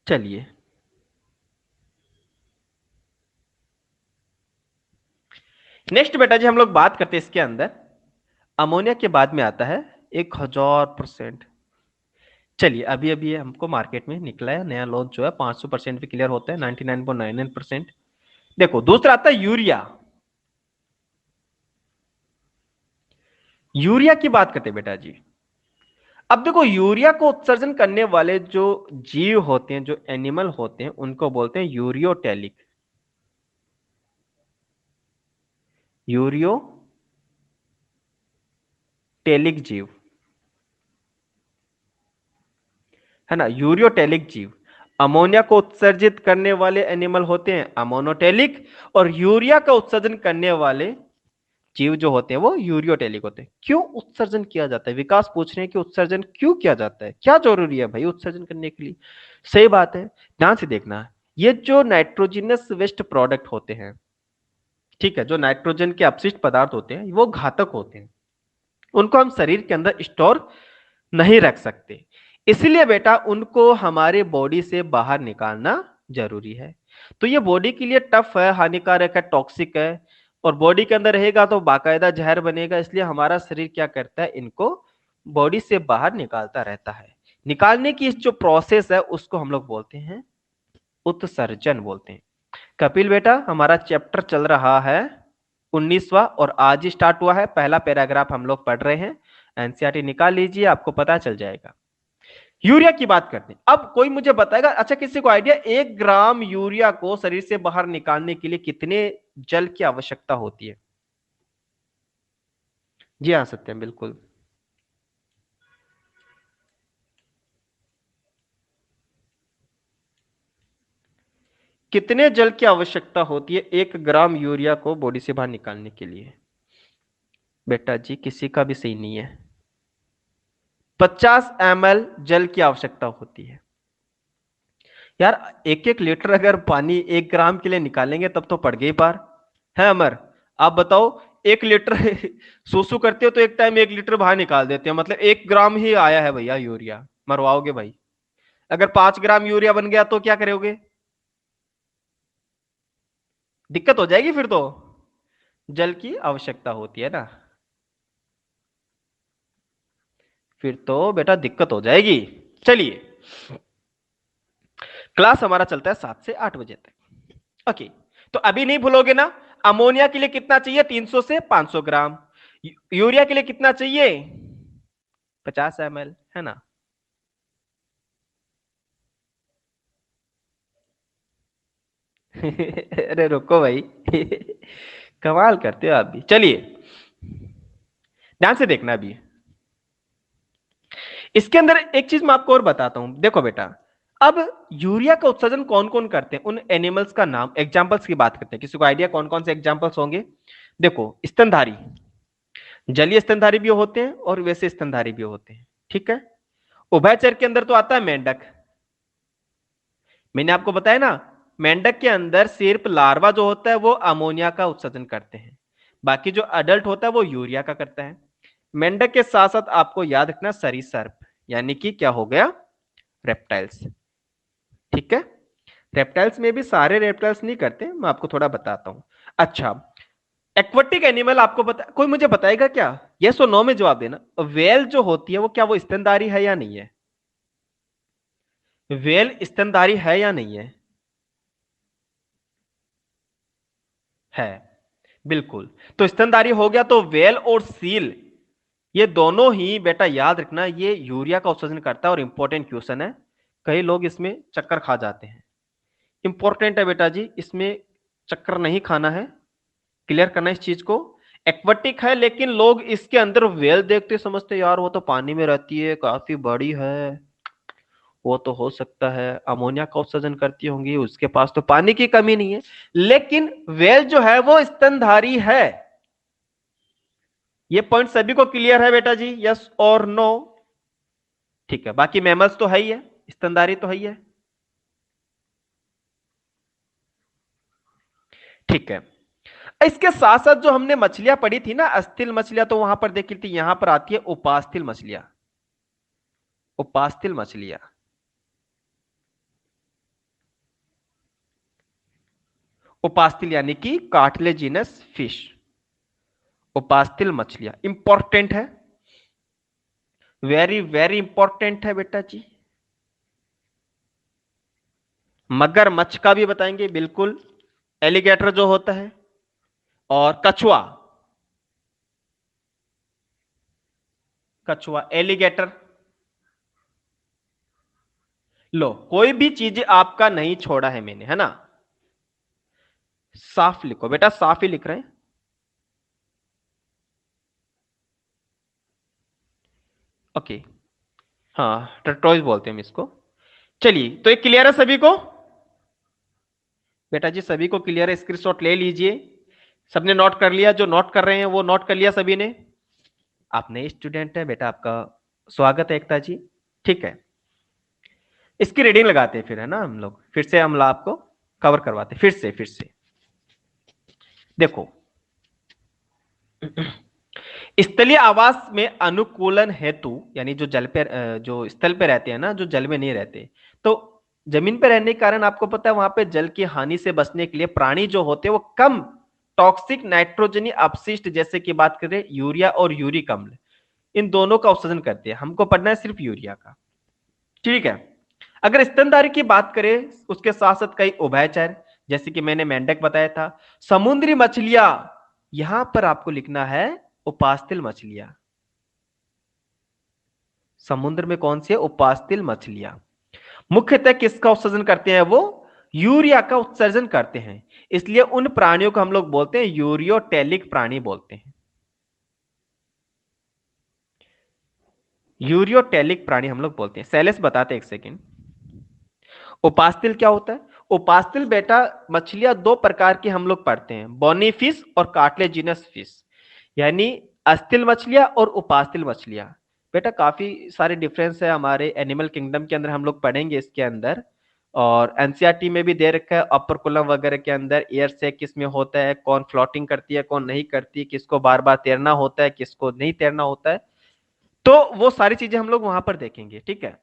चलिए, नेक्स्ट बेटा जी हम लोग बात करते हैं इसके अंदर, अमोनिया के बाद में आता है 1000%। चलिए, अभी अभी हमको मार्केट में निकला है नया लॉन्च जो है, 500% भी क्लियर होता है, 99.99%। देखो दूसरा आता है यूरिया। यूरिया की बात करते हैं बेटा जी। अब देखो यूरिया को उत्सर्जन करने वाले जो जीव होते हैं, जो एनिमल होते हैं, उनको बोलते हैं यूरियोटेलिक, यूरियोटेलिक जीव, है ना, यूरियोटेलिक जीव। अमोनिया को उत्सर्जित करने वाले एनिमल होते हैं अमोनोटेलिक, और यूरिया का उत्सर्जन करने वाले जीव जो होते हैं वो यूरियोटेलिक होते हैं। क्यों उत्सर्जन किया जाता है, विकास पूछ रहे हैं कि उत्सर्जन क्यों किया जाता है, क्या जरूरी है भाई उत्सर्जन करने के लिए। सही बात है, ध्यान से देखना, ये जो नाइट्रोजनस वेस्ट प्रोडक्ट होते हैं, ठीक है, जो नाइट्रोजन के अपशिष्ट पदार्थ होते हैं वो घातक होते हैं, उनको हम शरीर के अंदर स्टोर नहीं रख सकते। इसलिए बेटा उनको हमारे बॉडी से बाहर निकालना जरूरी है। तो ये बॉडी के लिए टफ है, हानिकारक है, टॉक्सिक है, और बॉडी के अंदर रहेगा तो बाकायदा जहर बनेगा। इसलिए हमारा शरीर क्या करता है, इनको बॉडी से बाहर निकालता रहता है। निकालने की जो प्रोसेस है उसको हम लोग बोलते हैं उत्सर्जन बोलते हैं। कपिल बेटा हमारा चैप्टर चल रहा है 19वां और आज ही स्टार्ट हुआ है। पहला पैराग्राफ हम लोग पढ़ रहे हैं, एनसीईआरटी निकाल लीजिए, आपको पता चल जाएगा। यूरिया की बात करते हैं। अब कोई मुझे बताएगा, अच्छा किसी को आइडिया, 1 ग्राम यूरिया को शरीर से बाहर निकालने के लिए कितने जल की आवश्यकता होती है? जी हाँ सत्यम, बिल्कुल। कितने जल की आवश्यकता होती है 1 ग्राम यूरिया को बॉडी से बाहर निकालने के लिए? बेटा जी किसी का भी सही नहीं है। 50 ml जल की आवश्यकता होती है। यार 1-1 लीटर अगर पानी 1 ग्राम के लिए निकालेंगे तब तो पड़ गई पार है। अमर आप बताओ, 1 लीटर सूसू करते हो तो एक टाइम 1 लीटर बाहर निकाल देते हो, मतलब 1 ग्राम ही आया है भैया यूरिया। मरवाओगे भाई। अगर 5 ग्राम यूरिया बन गया तो क्या करोगे? दिक्कत हो जाएगी फिर तो। जल की आवश्यकता होती है ना, फिर तो बेटा दिक्कत हो जाएगी। चलिए, क्लास हमारा चलता है 7 से 8 बजे तक। ओके, तो अभी नहीं भूलोगे ना, अमोनिया के लिए कितना चाहिए? 300 से 500 ग्राम। यूरिया के लिए कितना चाहिए? 50 ml, है ना? अरे रुको भाई। कमाल करते हो आप भी। चलिए ध्यान से देखना अभी। इसके अंदर एक चीज मैं आपको और बताता हूं, देखो बेटा। अब यूरिया का उत्सर्जन कौन कौन करते हैं, उन एनिमल्स का नाम, एग्जांपल्स की बात करते हैं। किसी को आइडिया कौन कौन से एग्जांपल्स होंगे? देखो, स्तनधारी, जलीय स्तनधारी भी होते हैं और वैसे स्तनधारी भी होते हैं, ठीक है। उभयचर के अंदर तो आता है मेंढक। मैंने आपको बताया ना, मेंढक के अंदर सिर्फ लार्वा जो होता है वो अमोनिया का उत्सर्जन करते हैं, बाकी जो अडल्ट होता है वो यूरिया का करता है। मेंढक के साथ साथ आपको याद रखना सरीसृप, यानी कि क्या हो गया, रेप्टाइल्स, ठीक है। रेप्टाइल्स में भी सारे रेप्टाइल्स नहीं करते, मैं आपको थोड़ा बताता हूं। अच्छा, एक्वाटिक एनिमल आपको बता, कोई मुझे बताएगा क्या? यस और नो में जवाब देना। वेल जो होती है वो क्या वो स्तनधारी है या नहीं है? वेल स्तनधारी है या नहीं है? है, बिल्कुल। तो स्तनधारी हो गया, तो वेल और सील ये दोनों ही बेटा याद रखना, ये यूरिया का उत्सर्जन करता है। और इंपॉर्टेंट क्वेश्चन है, कई लोग इसमें चक्कर खा जाते हैं। इंपॉर्टेंट है बेटा जी, इसमें चक्कर नहीं खाना है, क्लियर करना इस चीज को। एक्वाटिक है लेकिन लोग इसके अंदर वेल देखते समझते यार वो तो पानी में रहती है, काफी बड़ी है, वो तो हो सकता है अमोनिया का उत्सर्जन करती होंगी, उसके पास तो पानी की कमी नहीं है। लेकिन वेल जो है वो स्तनधारी है। ये पॉइंट सभी को क्लियर है बेटा जी, यस और नो? ठीक है, बाकी मैमल्स तो है ही है, स्तनधारी तो है ही है, ठीक है। इसके साथ साथ जो हमने मछलियां पढ़ी थी ना, अस्थिल मछलियां, तो वहां पर देखी थी, यहां पर आती है उपास्थिल मछलियां। उपास्थिल मछलियां, उपास्थिल यानी कि कार्टिलेजिनस फिश, उपास्थिल मछलियां इंपॉर्टेंट है, वेरी वेरी इंपॉर्टेंट है बेटा जी। मगरमच्छ का भी बताएंगे, बिल्कुल। एलिगेटर जो होता है, और कछुआ, कछुआ एलिगेटर। लो, कोई भी चीज आपका नहीं छोड़ा है मैंने, है ना? साफ लिखो बेटा, साफ ही लिख रहे हैं। ओके, हाँ टर्टोइज बोलते हैं हम इसको। चलिए, तो एक क्लियर है सभी को? बेटा जी सभी को क्लियर है, स्क्रीनशॉट ले लीजिए। सबने नोट कर लिया? जो नोट कर रहे हैं वो नोट कर लिया सभी ने? आप नए स्टूडेंट हैं बेटा, आपका स्वागत है एकता जी, ठीक है। इसकी रीडिंग लगाते हैं फिर, है ना, हम लोग फिर से हम आपको कवर करवाते हैं फिर से देखो। स्थलीय आवास में अनुकूलन हेतु, यानी जो जल पे जो स्थल पे रहते हैं ना, जो जल में नहीं रहते, तो जमीन पे रहने के कारण आपको पता है वहां पे जल की हानि से बचने के लिए प्राणी जो होते हैं वो कम टॉक्सिक नाइट्रोजनी अपशिष्ट, जैसे कि बात करें यूरिया और यूरिक अम्ल, इन दोनों का उत्सर्जन करते हैं। हमको पढ़ना है सिर्फ यूरिया का, ठीक है। अगर स्तनधारी की बात करें, उसके साथ साथ कई उभयचर, जैसे कि मैंने मेंढक बताया था, समुद्री मछलियां, यहां पर आपको लिखना है उपास्तिल मछलियां। समुद्र में कौन सी है? उपास्तिल मछलियां। मुख्यतः किसका उत्सर्जन करते हैं? वो यूरिया का उत्सर्जन करते हैं, इसलिए उन प्राणियों को हम लोग बोलते हैं यूरियोटेलिक प्राणी बोलते हैं। यूरियोटेलिक प्राणी हम लोग बोलते हैं। सेलेस बताते हैं, एक सेकेंड। उपास्तिल क्या होता है? उपास्तिल बेटा मछलियां दो प्रकार की हम लोग पढ़ते हैं, बोनी फिश और कार्टिलेजिनस फिश, यानी अस्तिल मछलियां और उपास्तिल मछलियां। बेटा काफी सारे डिफरेंस है हमारे एनिमल किंगडम के अंदर, हम लोग पढ़ेंगे इसके अंदर, और एनसीईआरटी में भी दे रखा है अपर कुलम वगैरह के अंदर, एयर से किस में होता है, कौन फ्लोटिंग करती है कौन नहीं करती, किसको बार बार तैरना होता है किसको नहीं तैरना होता है, तो वो सारी चीजें हम लोग वहां पर देखेंगे, ठीक है।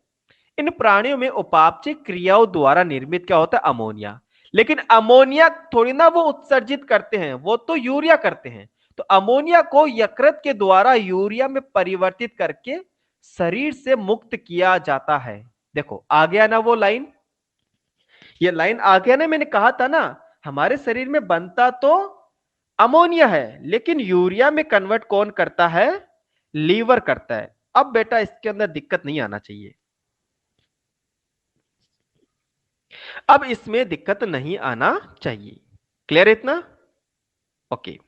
इन प्राणियों में उपापचय क्रियाओं द्वारा निर्मित क्या होता है? अमोनिया। लेकिन अमोनिया थोड़ी ना वो उत्सर्जित करते हैं, वो तो यूरिया करते हैं। तो अमोनिया को यकृत के द्वारा यूरिया में परिवर्तित करके शरीर से मुक्त किया जाता है। देखो आ गया ना वो लाइन, ये लाइन आ गया ना। मैंने कहा था ना हमारे शरीर में बनता तो अमोनिया है, लेकिन यूरिया में कन्वर्ट कौन करता है? लीवर करता है। अब बेटा इसके अंदर दिक्कत नहीं आना चाहिए, अब इसमें दिक्कत नहीं आना चाहिए। क्लियर है इतना? ओके,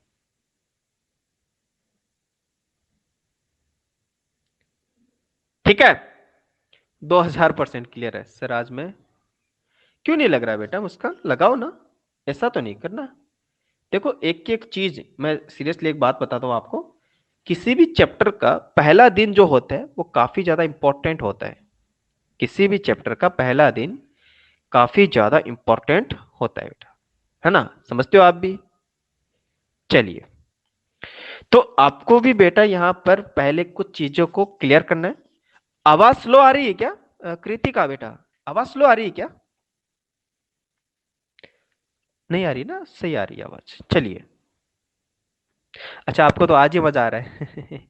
ठीक है। 2000% क्लियर है सर। आज में क्यों नहीं लग रहा है बेटा? मुस्कान लगाओ ना, ऐसा तो नहीं करना। देखो एक एक चीज मैं सीरियसली एक बात बताता हूं आपको, किसी भी चैप्टर का पहला दिन जो होता है वो काफी ज्यादा इंपॉर्टेंट होता है। किसी भी चैप्टर का पहला दिन काफी ज्यादा इंपॉर्टेंट होता है बेटा, है ना? समझते हो आप भी? चलिए, तो आपको भी बेटा यहां पर पहले कुछ चीजों को क्लियर करना है। आवाज स्लो आ रही है क्या कृतिका बेटा? आवाज स्लो आ रही है क्या? नहीं आ रही ना? सही आ रही है आवाज। चलिए, अच्छा आपको तो आज ही मजा आ रहा है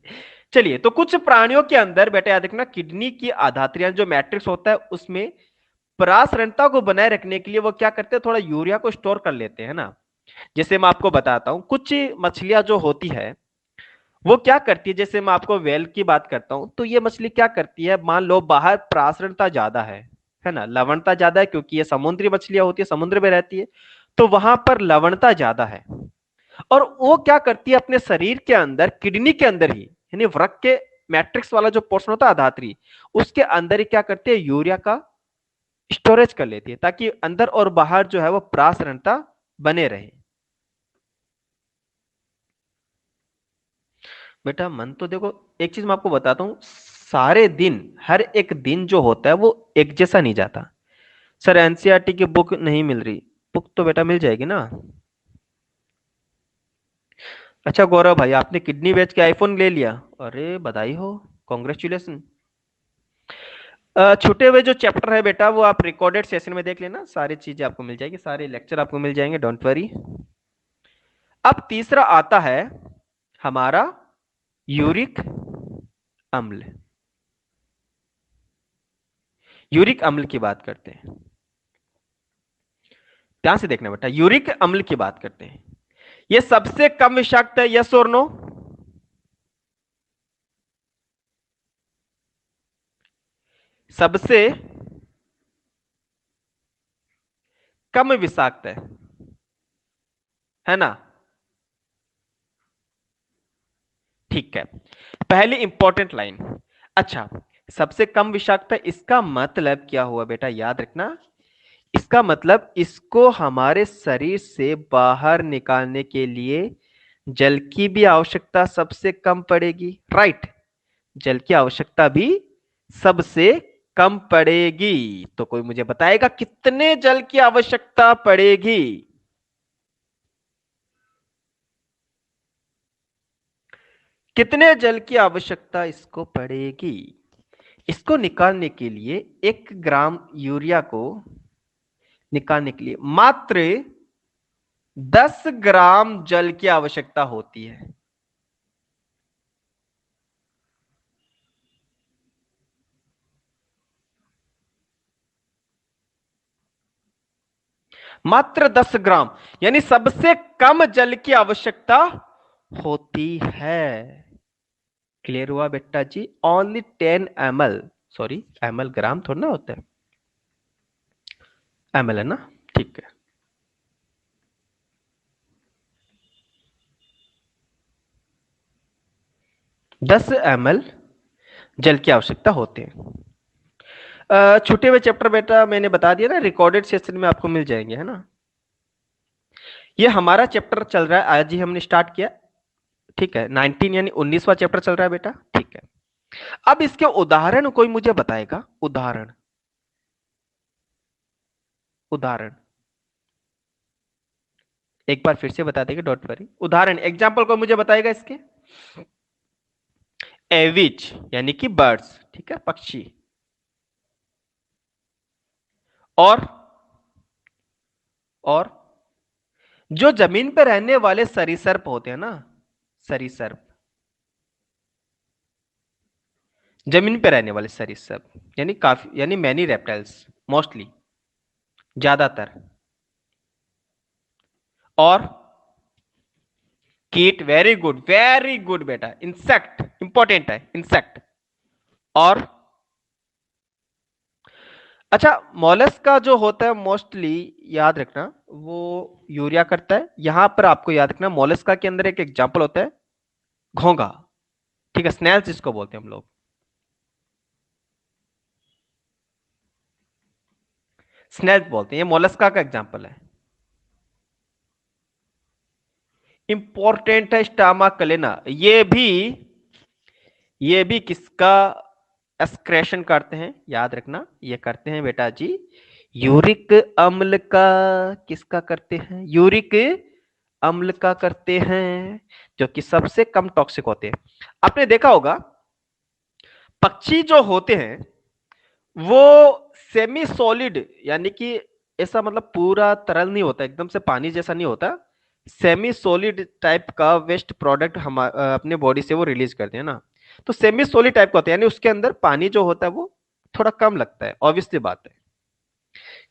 चलिए, तो कुछ प्राणियों के अंदर बेटा याद रखना, किडनी की आधात्रियां जो मैट्रिक्स होता है उसमें परासरणता को बनाए रखने के लिए वो क्या करते हैं? थोड़ा यूरिया को स्टोर कर लेते हैं ना। जैसे मैं आपको बताता हूं, कुछ मछलियां जो होती है वो क्या करती है, जैसे मैं आपको वेल की बात करता हूं, तो ये मछली क्या करती है, मान लो बाहर परासरणता ज्यादा है ना, लवणता ज्यादा है, क्योंकि ये समुद्री मछलियां होती है, समुद्र में रहती है, तो वहां पर लवणता ज्यादा है। और वो क्या करती है अपने शरीर के अंदर, किडनी के अंदर ही, यानी वृक्क के मैट्रिक्स वाला जो पोर्शन होता है आधात्री, उसके अंदर ही क्या करती है? यूरिया का स्टोरेज कर लेती है, ताकि अंदर और बाहर जो है वो परासरणता बने रहे। बेटा मन तो देखो, एक चीज मैं आपको बताता हूँ, सारे दिन, हर एक दिन जो होता है वो एक जैसा नहीं जाता। सर एनसीईआरटी की बुक नहीं मिल रही, बुक तो बेटा मिल जाएगी ना। अच्छा गौरव भाई, आपने किडनी बेच के आईफोन ले लिया? अरे बधाई हो, कॉन्ग्रेचुलेशन। छूटे हुए जो चैप्टर है बेटा वो आप रिकॉर्डेड सेशन में देख लेना, सारी चीजें आपको मिल जाएगी, सारे लेक्चर आपको मिल जाएंगे, डोंट वरी। अब तीसरा आता है हमारा यूरिक अम्ल। यूरिक अम्ल की बात करते हैं, ध्यान से देखना बेटा, यूरिक अम्ल की बात करते हैं। यह सबसे कम विषाक्त है, यस और नो? सबसे कम विषाक्त है ना? ठीक है, पहली इंपॉर्टेंट लाइन। अच्छा, सबसे कम विषाक्त है, इसका मतलब क्या हुआ बेटा? याद रखना, इसका मतलब इसको हमारे शरीर से बाहर निकालने के लिए जल की भी आवश्यकता सबसे कम पड़ेगी, राइट? जल की आवश्यकता भी सबसे कम पड़ेगी। तो कोई मुझे बताएगा कितने जल की आवश्यकता पड़ेगी? कितने जल की आवश्यकता इसको पड़ेगी? इसको निकालने के लिए 1 ग्राम यूरिया को निकालने के लिए मात्र 10 ग्राम जल की आवश्यकता होती है। मात्र 10 ग्राम, यानी सबसे कम जल की आवश्यकता होती है। क्लियर हुआ बेटा जी? ओनली 10 ml, सॉरी ml ग्राम थोड़ा ना होता है, ml है ना, ठीक है। दस ml जल की आवश्यकता होते हैं। छूटे हुए चैप्टर बेटा मैंने बता दिया ना, रिकॉर्डेड सेशन में आपको मिल जाएंगे, है ना। ये हमारा चैप्टर चल रहा है, आज ही हमने स्टार्ट किया, ठीक है। 19 यानी 19वां चैप्टर चल रहा है बेटा, ठीक है। अब इसके उदाहरण कोई मुझे बताएगा? उदाहरण, उदाहरण एक बार फिर से बता देंगे, डोंट वरी। उदाहरण एग्जाम्पल को मुझे बताएगा इसके? एविच यानी कि बर्ड्स, ठीक है, पक्षी। और और जो जमीन पर रहने वाले सरीसृप होते हैं ना, सरीसृप, जमीन पर रहने वाले सरीसृप, यानी काफी, यानी मैनी रेप्टाइल्स, मोस्टली, ज्यादातर। और कीट, वेरी गुड बेटा। इंसेक्ट इंपॉर्टेंट है, इंसेक्ट। और अच्छा, मोलस्क का जो होता है मोस्टली याद रखना, वो यूरिया करता है। यहां पर आपको याद रखना मोलस्क के अंदर एक एग्जांपल होता है घोंगा, ठीक है, स्नेल्स जिसको बोलते हैं हम लोग, स्नेल्स बोलते हैं, ये मोलस्का का एग्जांपल है। इंपॉर्टेंट है स्टामा कलेना, ये भी किसका एक्सक्रेशन करते हैं, याद रखना, ये करते हैं बेटा जी यूरिक अम्ल का। किसका करते हैं? यूरिक अम्ल का करते हैं, जो कि सबसे कम टॉक्सिक होते हैं। आपने देखा होगा पक्षी जो होते हैं वो सेमी सॉलिड, यानी कि ऐसा मतलब पूरा तरल नहीं होता, एकदम से पानी जैसा नहीं होता, सेमी सॉलिड टाइप का वेस्ट प्रोडक्ट हम अपने बॉडी से वो रिलीज करते हैं ना। तो सेमी सॉलिड टाइप का होता है, यानी उसके अंदर पानी जो होता है वो थोड़ा कम लगता है, ऑब्वियसली बात है।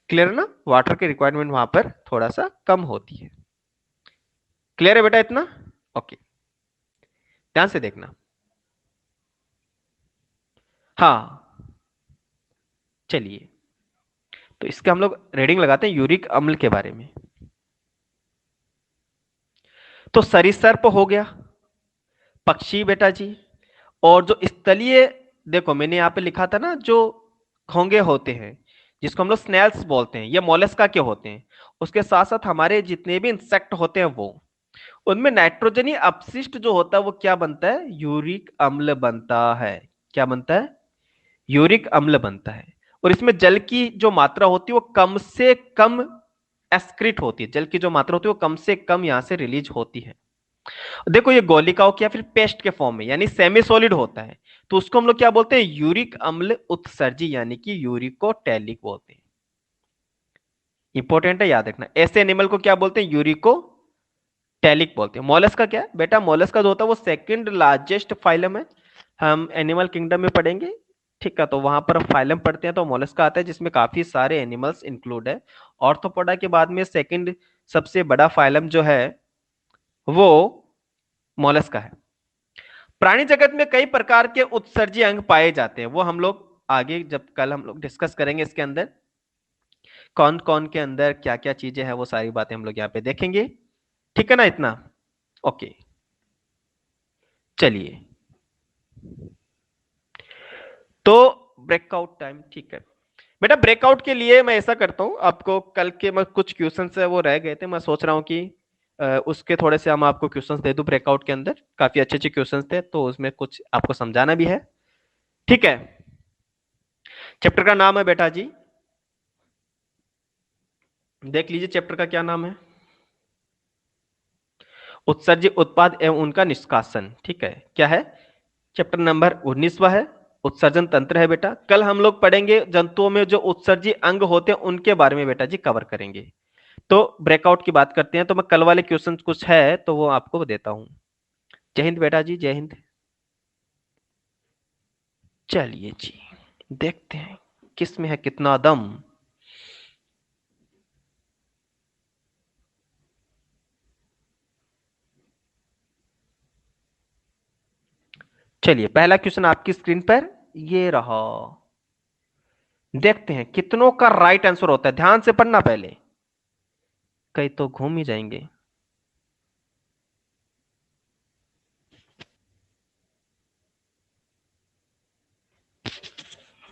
क्लियर है ना? वाटर की रिक्वायरमेंट वहां पर थोड़ा सा कम होती है। क्लियर है बेटा इतना? ओके, ध्यान से देखना। हाँ, चलिए, तो इसका हम लोग रीडिंग लगाते हैं यूरिक अम्ल के बारे में। तो सरीसर्प हो गया, पक्षी बेटा जी, और जो स्थलीय, देखो मैंने यहां पे लिखा था ना, जो घोंगे होते हैं जिसको हम लोग स्नेल्स बोलते हैं, ये मोलस्का के होते हैं। उसके साथ साथ हमारे जितने भी इंसेक्ट होते हैं वो, उनमें नाइट्रोजनी अपशिष्ट जो होता है वो क्या बनता है? यूरिक अम्ल बनता है। क्या बनता है? यूरिक अम्ल बनता है। और इसमें जल की जो मात्रा होती है वो कम से कम एक्सक्रीट होती है, जल की जो मात्रा होती है वो कम से कम यहां से रिलीज होती है। देखो ये गोलिकाओं की या फिर पेस्ट के फॉर्म में, यानी सेमी सॉलिड होता है, तो उसको हम लोग क्या बोलते हैं? यूरिक अम्ल उत्सर्जी, यानी कि यूरिकोटैलिक बोलते हैं। इंपॉर्टेंट है, याद रखना। ऐसे एनिमल को क्या बोलते हैं? यूरिकोटैलिक बोलते हैं। मोलस्क का क्या है बेटा? मोलस्क का जो होता है वो सेकंड लार्जेस्ट फाइलम है, हम एनिमल किंगडम में पढ़ेंगे, ठीक है। तो वहां पर फाइलम पढ़ते हैं तो मोलस्का आता है, जिसमें काफी सारे एनिमल्स इंक्लूड है। ऑर्थोपोडा के बाद में सेकंड सबसे बड़ा फाइलम जो है वो मोलस्का है। प्राणी जगत में कई प्रकार के उत्सर्जी अंग पाए जाते हैं, वो हम लोग आगे जब कल हम लोग डिस्कस करेंगे, इसके अंदर कौन कौन के अंदर क्या क्या चीजें हैं वो सारी बातें हम लोग यहाँ पे देखेंगे, ठीक है ना इतना? ओके, चलिए, तो ब्रेकआउट टाइम, ठीक है बेटा। ब्रेकआउट के लिए मैं ऐसा करता हूं, आपको कल के मैं कुछ क्वेश्चन है वो रह गए थे, मैं सोच रहा हूं कि उसके थोड़े से हम आपको क्वेश्चंस दे दूं ब्रेकआउट के अंदर, काफी अच्छे अच्छे क्वेश्चंस थे, तो उसमें कुछ आपको समझाना भी है, ठीक है। चैप्टर का नाम है बेटा जी, देख लीजिए चैप्टर का क्या नाम है, उत्सर्जित उत्पाद एवं उनका निष्कासन। ठीक है, क्या है, चैप्टर नंबर 19वां है, उत्सर्जन तंत्र है बेटा। कल हम लोग पढ़ेंगे जंतुओं में जो उत्सर्जी अंग होते हैं उनके बारे में बेटा जी कवर करेंगे। तो ब्रेकआउट की बात करते हैं, तो मैं कल वाले क्वेश्चन कुछ है तो वो आपको देता हूं। जय हिंद बेटा जी, जय हिंद। चलिए जी, देखते हैं किस में है कितना दम। चलिए पहला क्वेश्चन आपकी स्क्रीन पर ये रहा, देखते हैं कितनों का राइट आंसर होता है, ध्यान से पढ़ना पहले, कई तो घूम ही जाएंगे।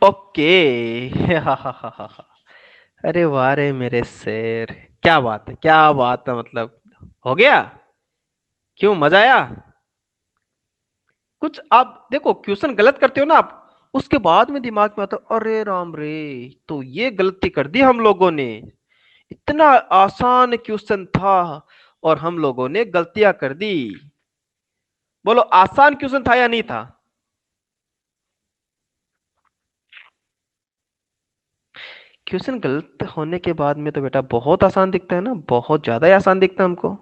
ओके अरे वाह रे मेरे शेर, क्या बात है, क्या बात है, मतलब हो गया, क्यों मजा आया। कुछ आप देखो क्वेश्चन गलत करते हो ना आप, उसके बाद में दिमाग में आता अरे राम रे, तो ये गलती कर दी हम लोगों ने, इतना आसान क्वेश्चन था और हम लोगों ने गलतियां कर दी। बोलो आसान क्वेश्चन था या नहीं था। क्वेश्चन गलत होने के बाद में तो बेटा बहुत आसान दिखता है ना, बहुत ज्यादा ही आसान दिखता है हमको।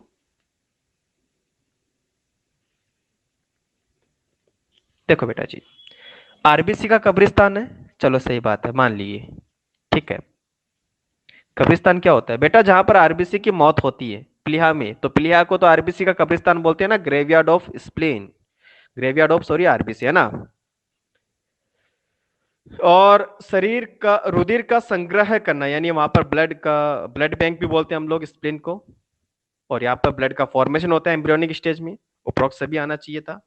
देखो बेटा जी, आरबीसी का कब्रिस्तान है, चलो सही बात है मान लिए, ठीक है। कब्रिस्तान क्या होता है बेटा, जहां पर आरबीसी की मौत होती है प्लीहा में, तो प्लीहा को तो आरबीसी का कब्रिस्तान बोलते हैं ना, graveyard of spleen, graveyard of sorry RBC, है ना। और शरीर का रुधिर का संग्रह करना, यानी वहां पर ब्लड का, ब्लड बैंक भी बोलते हैं हम लोग स्प्लेन को। और यहाँ पर ब्लड का फॉर्मेशन होता है एम्ब्रियोनिक स्टेज में, अप्रोक्स सभी आना चाहिए था।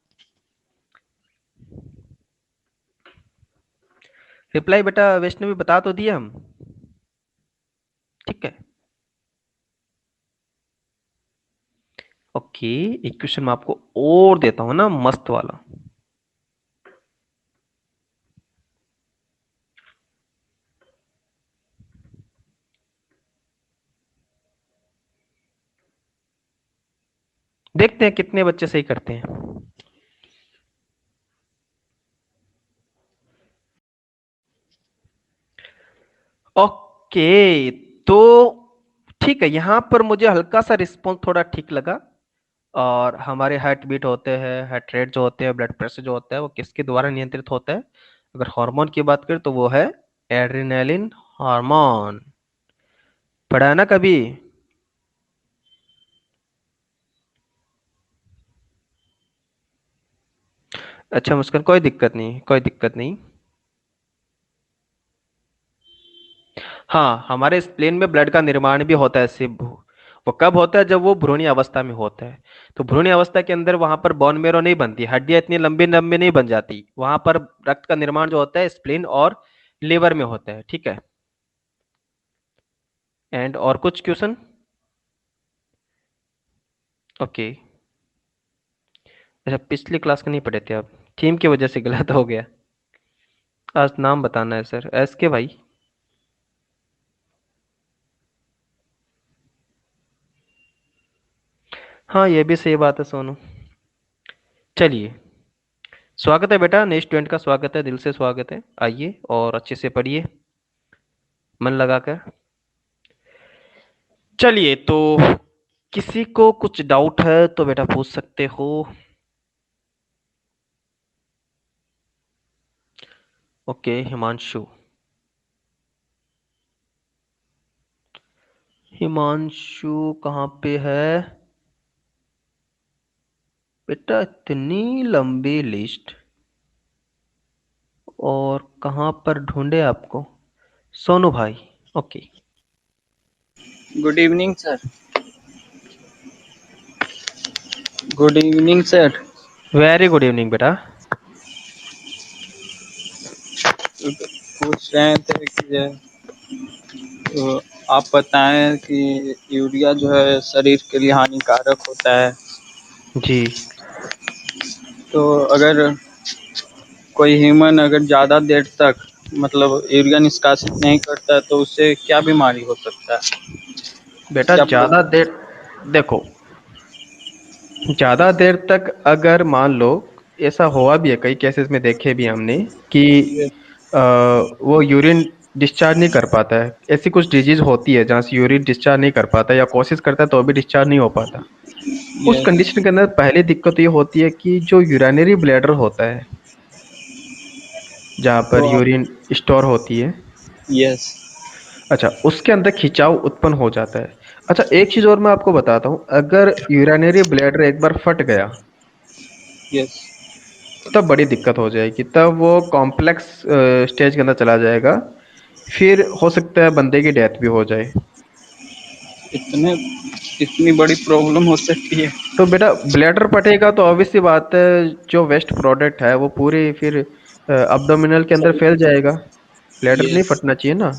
रिप्लाई बेटा वैष्णवी बता तो दिया हम, ठीक है। ओके, एक क्वेश्चन मैं आपको और देता हूं ना मस्त वाला। देखते हैं कितने बच्चे सही करते हैं। ओके, तो ठीक है, यहां पर मुझे हल्का सा रिस्पॉन्स थोड़ा ठीक लगा। और हमारे हार्ट बीट होते हैं, हार्ट रेट जो होते हैं, ब्लड प्रेशर जो होता है वो किसके द्वारा नियंत्रित होता है, अगर हार्मोन की बात करें तो वो है एड्रेनालिन हार्मोन। पढ़ा है ना कभी। अच्छा मुस्कान, कोई दिक्कत नहीं, कोई दिक्कत नहीं। हाँ, हमारे स्प्लेन में ब्लड का निर्माण भी होता है, वो कब होता है, जब वो भ्रूणी अवस्था में होता है। तो भ्रूणी अवस्था के अंदर वहां पर बोन मेरो नहीं बनती, हड्डियां इतनी लंबी लंबी नहीं बन जाती, वहां पर रक्त का निर्माण जो होता है स्प्लेन और लिवर में होता है, ठीक है। एंड और कुछ क्वेश्चन। ओके, अच्छा पिछली क्लास का नहीं पढ़े थे आप, थीम की वजह से गलत हो गया। आज नाम बताना है सर, एस के भाई। हाँ ये भी सही बात है सोनू। चलिए, स्वागत है बेटा, नए स्टूडेंट का स्वागत है, दिल से स्वागत है, आइए और अच्छे से पढ़िए मन लगाकर। चलिए तो किसी को कुछ डाउट है तो बेटा पूछ सकते हो। ओके हिमांशु, हिमांशु कहाँ पे है बेटा, इतनी लंबी लिस्ट और कहाँ पर ढूंढे आपको। सोनू भाई, okay. Good evening sir. Good evening sir. Very good evening बेटा। पूछ रहे थे कि तो आप बताएं कि यूरिया जो है शरीर के लिए हानिकारक होता है, जी। तो अगर कोई ह्यूमन अगर ज़्यादा देर तक मतलब यूरिया निष्कासित नहीं करता है तो उससे क्या बीमारी हो सकता है? बेटा क्या ज्यादा देर, देखो ज्यादा देर तक अगर मान लो, ऐसा हुआ भी है कई केसेस में, देखे भी हमने कि वो यूरिन डिस्चार्ज नहीं कर पाता है। ऐसी कुछ डिजीज होती है जहाँ से यूरिन डिस्चार्ज नहीं कर पाता, या कोशिश करता है तो भी डिस्चार्ज नहीं हो पाता। उस यस। कंडीशन के अंदर पहली दिक्कत ये होती है कि जो यूरिनरी ब्लैडर होता है, जहाँ पर तो यूरिन स्टोर होती है, यस। अच्छा, उसके अंदर खिंचाव उत्पन्न हो जाता है। अच्छा, एक चीज और मैं आपको बताता हूँ, अगर यूरिनरी ब्लैडर एक बार फट गया, यस। तब बड़ी दिक्कत हो जाएगी, तब वो कॉम्प्लेक्स स्टेज के अंदर चला जाएगा। फिर हो सकता है बंदे की डेथ भी हो जाए। इतने इतनी बड़ी प्रॉब्लम हो सकती है? तो बेटा ब्लैडर फटेगा तो ऑब्वियस सी बात है, जो वेस्ट प्रोडक्ट है वो पूरी फिर अब्डोमिनल के अंदर फैल जाएगा। ब्लैडर नहीं यस। फटना चाहिए ना।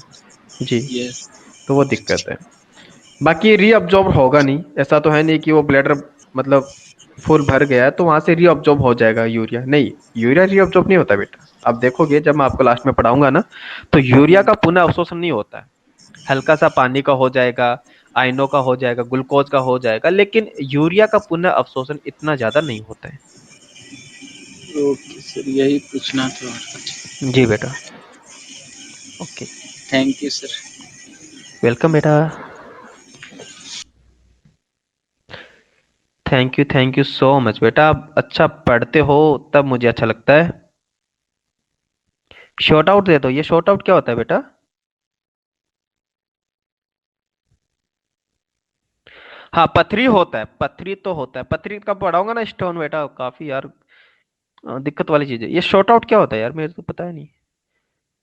जी। यस। तो वो दिक्कत है। बाकी रीअब्जॉर्ब होगा नहीं, ऐसा तो है नहीं कि वो ब्लैडर मतलब फुल भर गया है तो वहां से रीअब्जॉर्ब हो जाएगा यूरिया, नहीं। यूरिया रीअब्जॉर्ब नहीं होता बेटा। आप देखोगे जब मैं आपको लास्ट में पढ़ाऊंगा ना, तो यूरिया का पुनः अवशोषण नहीं होता है। हल्का सा पानी का हो जाएगा, आयनों का हो जाएगा, ग्लूकोज का हो जाएगा, लेकिन यूरिया का पुनः अवशोषण इतना ज्यादा नहीं होता है। ओके सर, यही पूछना था। जी बेटा। Okay. Thank you sir. Welcome बेटा। थैंक यू सो मच बेटा, आप अच्छा पढ़ते हो तब मुझे अच्छा लगता है। शॉर्ट आउट दे दो, ये शॉर्ट आउट क्या होता है बेटा? हाँ पथरी होता है, पथरी तो होता है, पथरी का पढ़ाऊंगा ना स्टोन बेटा, काफी यार दिक्कत वाली चीज है। ये शॉर्ट आउट क्या होता है यार, मेरे को पता ही नहीं।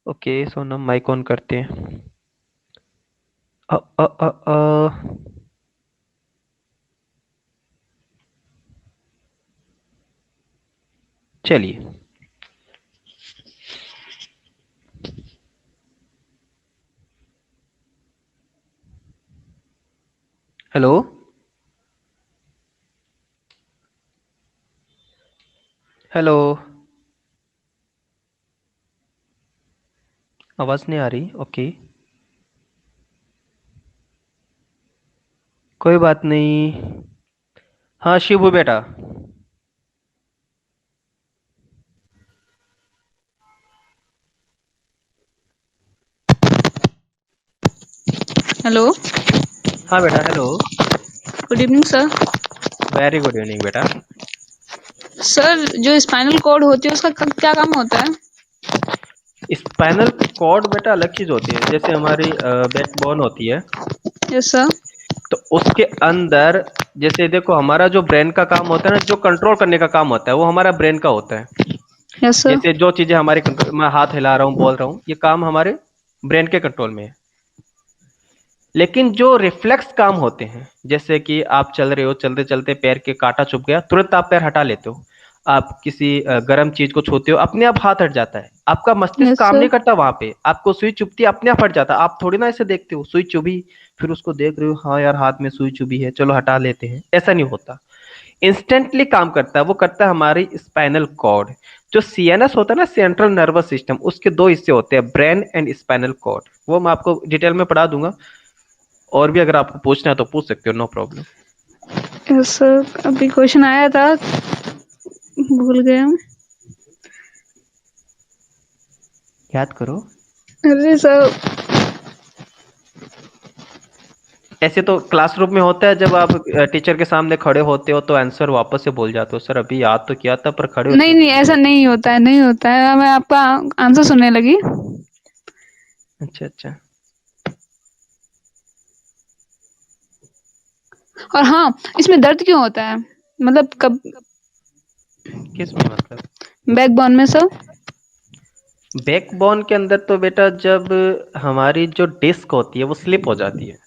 ओके सोनम, माइक ऑन करते हैं। अ, अ, अ, अ, चलिए। हेलो। हेलो। आवाज नहीं आ रही, ओके। कोई बात नहीं। हाँ शिबू बेटा। हेलो। हाँ बेटा, hello. Good evening sir. Very good evening बेटा। सर जो स्पाइनल कॉर्ड होती है उसका क्या काम होता है? स्पाइनल कॉर्ड बेटा अलग चीज होती है, जैसे हमारी बैकबोन होती है। Yes sir. तो उसके अंदर, जैसे देखो हमारा जो ब्रेन का काम होता है ना, जो कंट्रोल करने का काम होता है वो हमारा ब्रेन का होता है। Yes sir. जैसे जो चीजें हमारे कंट्रोल, मैं हाथ हिला रहा हूँ, बोल रहा हूँ, ये काम हमारे ब्रेन के कंट्रोल में है। लेकिन जो रिफ्लेक्स काम होते हैं, जैसे कि आप चल रहे हो, चलते चलते पैर के कांटा चुभ गया, तुरंत आप पैर हटा लेते हो। आप किसी गर्म चीज को छूते हो, अपने आप हाथ हट जाता है। आपका मस्तिष्क यस काम सर। नहीं करता वहां पे, आपको सुई चुभती है, अपने आप हट जाता है। आप थोड़ी ना ऐसे देखते हो, सुई चुभी, फिर उसको देख रहे हो, हाँ यार हाथ में सुई चुभी है, चलो हटा लेते हैं, ऐसा नहीं होता। इंस्टेंटली काम करता है, वो करता है हमारी स्पाइनल कॉर्ड। जो सीएनएस होता है ना, सेंट्रल नर्वस सिस्टम, उसके दो हिस्से होते हैं, ब्रेन एंड स्पाइनल कॉर्ड। वो मैं आपको डिटेल में पढ़ा दूंगा, और भी अगर आपको पूछना है तो पूछ सकते हो, नो प्रॉब्लम। यस सर, अभी क्वेश्चन आया था, भूल गए हम। याद करो। अरे सर। ऐसे तो क्लासरूम में होता है, जब आप टीचर के सामने खड़े होते हो तो आंसर वापस से बोल जाते हो, सर अभी याद तो किया था पर खड़े होते नहीं हो नहीं, तो ऐसा नहीं होता है, नहीं होता है, मैं आपका आंसर सुनने लगी। अच्छा अच्छा। और हाँ, इसमें दर्द क्यों होता है, मतलब कब? किस में मतलब? बैकबोन में सर। बैकबोन के अंदर तो बेटा, जब हमारी जो डिस्क होती है वो स्लिप हो जाती है।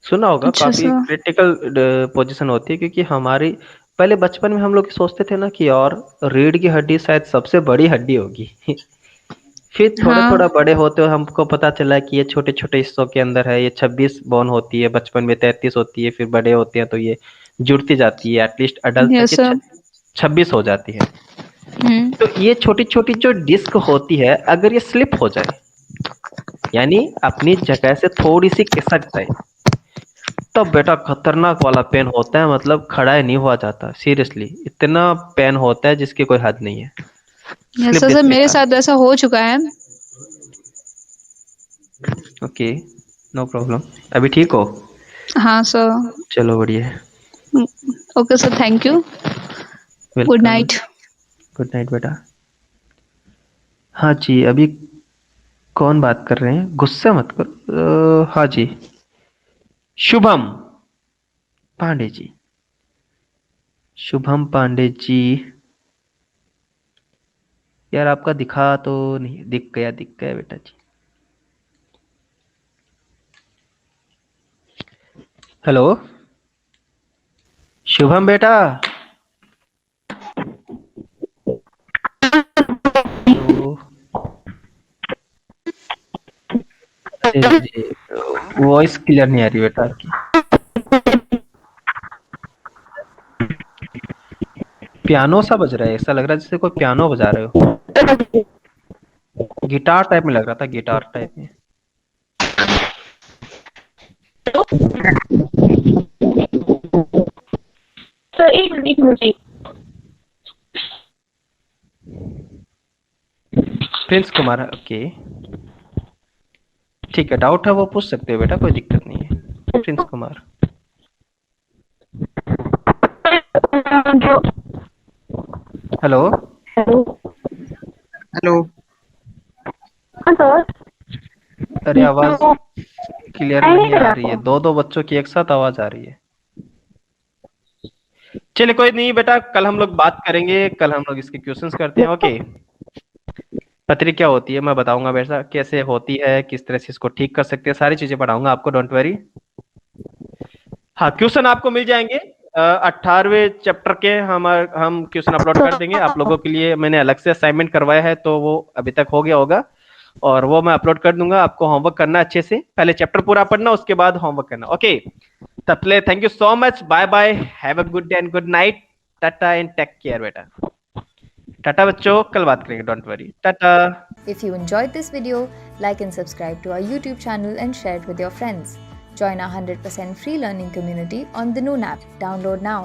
सुना होगा, अच्छा काफी सर। क्रिटिकल पोजीशन होती है, क्योंकि हमारी पहले बचपन में हम लोग सोचते थे ना कि और रीढ़ की हड्डी शायद सबसे बड़ी हड्डी होगी। फिर थोड़ा हाँ। थोड़ा बड़े होते हो हमको पता चला कि ये छोटे छोटे हिस्सों के अंदर है, ये 26 बोन होती है, बचपन में 33 होती है, फिर बड़े होते हैं तो ये जुड़ती जाती है, एटलीस्ट अडल्ट तक यस ये सर। 26 हो जाती है। तो ये छोटी छोटी जो डिस्क होती है, अगर ये स्लिप हो जाए, यानी अपनी जगह से थोड़ी सी खिसक जाए, तब बेटा खतरनाक वाला पेन होता है, मतलब खड़ा ही नहीं हुआ जाता। सीरियसली इतना पेन होता है जिसकी कोई हद नहीं है। यस स्लिप सर, डिस्क के मेरे कारण। साथ ऐसा हो चुका है। Okay, no problem. अभी ठीक हो? हाँ सर। चलो बढ़िया है। Okay sir, thank you. Good welcome. Night. Good night बेटा। हाँ जी, अभी कौन बात कर रहे हैं? गुस्सा मत करो। हाँ जी, शुभम पांडे जी। शुभम पांडे जी, यार आपका दिखा तो नहीं, दिख गया, दिख गया बेटा जी। हेलो शुभम बेटा। हेलो। अरे जी, वॉइस क्लियर नहीं आ रही बेटा आपकी। पियानो सा बज रहा है, ऐसा लग रहा है जैसे कोई पियानो बजा रहे हो। गिटार टाइप में लग रहा था, गिटार टाइप में। सर एक मिनट। प्रिंस कुमार, ओके ठीक है, डाउट है वो पूछ सकते हो बेटा, कोई दिक्कत नहीं है। प्रिंस कुमार। जो हेलो। हेलो। हेलो। हाँ सर। अरे आवाज जो क्लियर आई नहीं नहीं कर आ रहा रही है, आपको। दो बच्चों की एक साथ आवाज आ रही है। चलिए कोई नहीं बेटा, कल हम लोग बात करेंगे, कल हम लोग इसके क्वेश्चंस करते हैं। ओके, पत्री क्या होती है मैं बताऊंगा बेटा, कैसे होती है, किस तरह से इसको ठीक कर सकते हैं, सारी चीजें पढ़ाऊंगा आपको, डोंट वरी। हाँ, क्वेश्चन आपको मिल जाएंगे। 18वें चैप्टर के हम क्वेश्चन अपलोड कर देंगे आप लोगों के लिए। मैंने अलग से असाइनमेंट करवाया है, तो वो अभी तक हो गया होगा, और वो मैं अपलोड कर दूंगा। आपको होमवर्क करना अच्छे से, पहले चैप्टर पूरा पढ़ना, उसके बाद होमवर्क करना। ओके, तब ले, thank you so much, bye bye, have a good day and good night, टाटा एंड टेक केयर बेटा। टाटा बच्चों, कल बात करेंगे, डोंट वरी, टाटा। If you enjoyed this video, like and subscribe to our YouTube channel and share it with your friends. Join our 100% free learning community on the Noon app. Download now.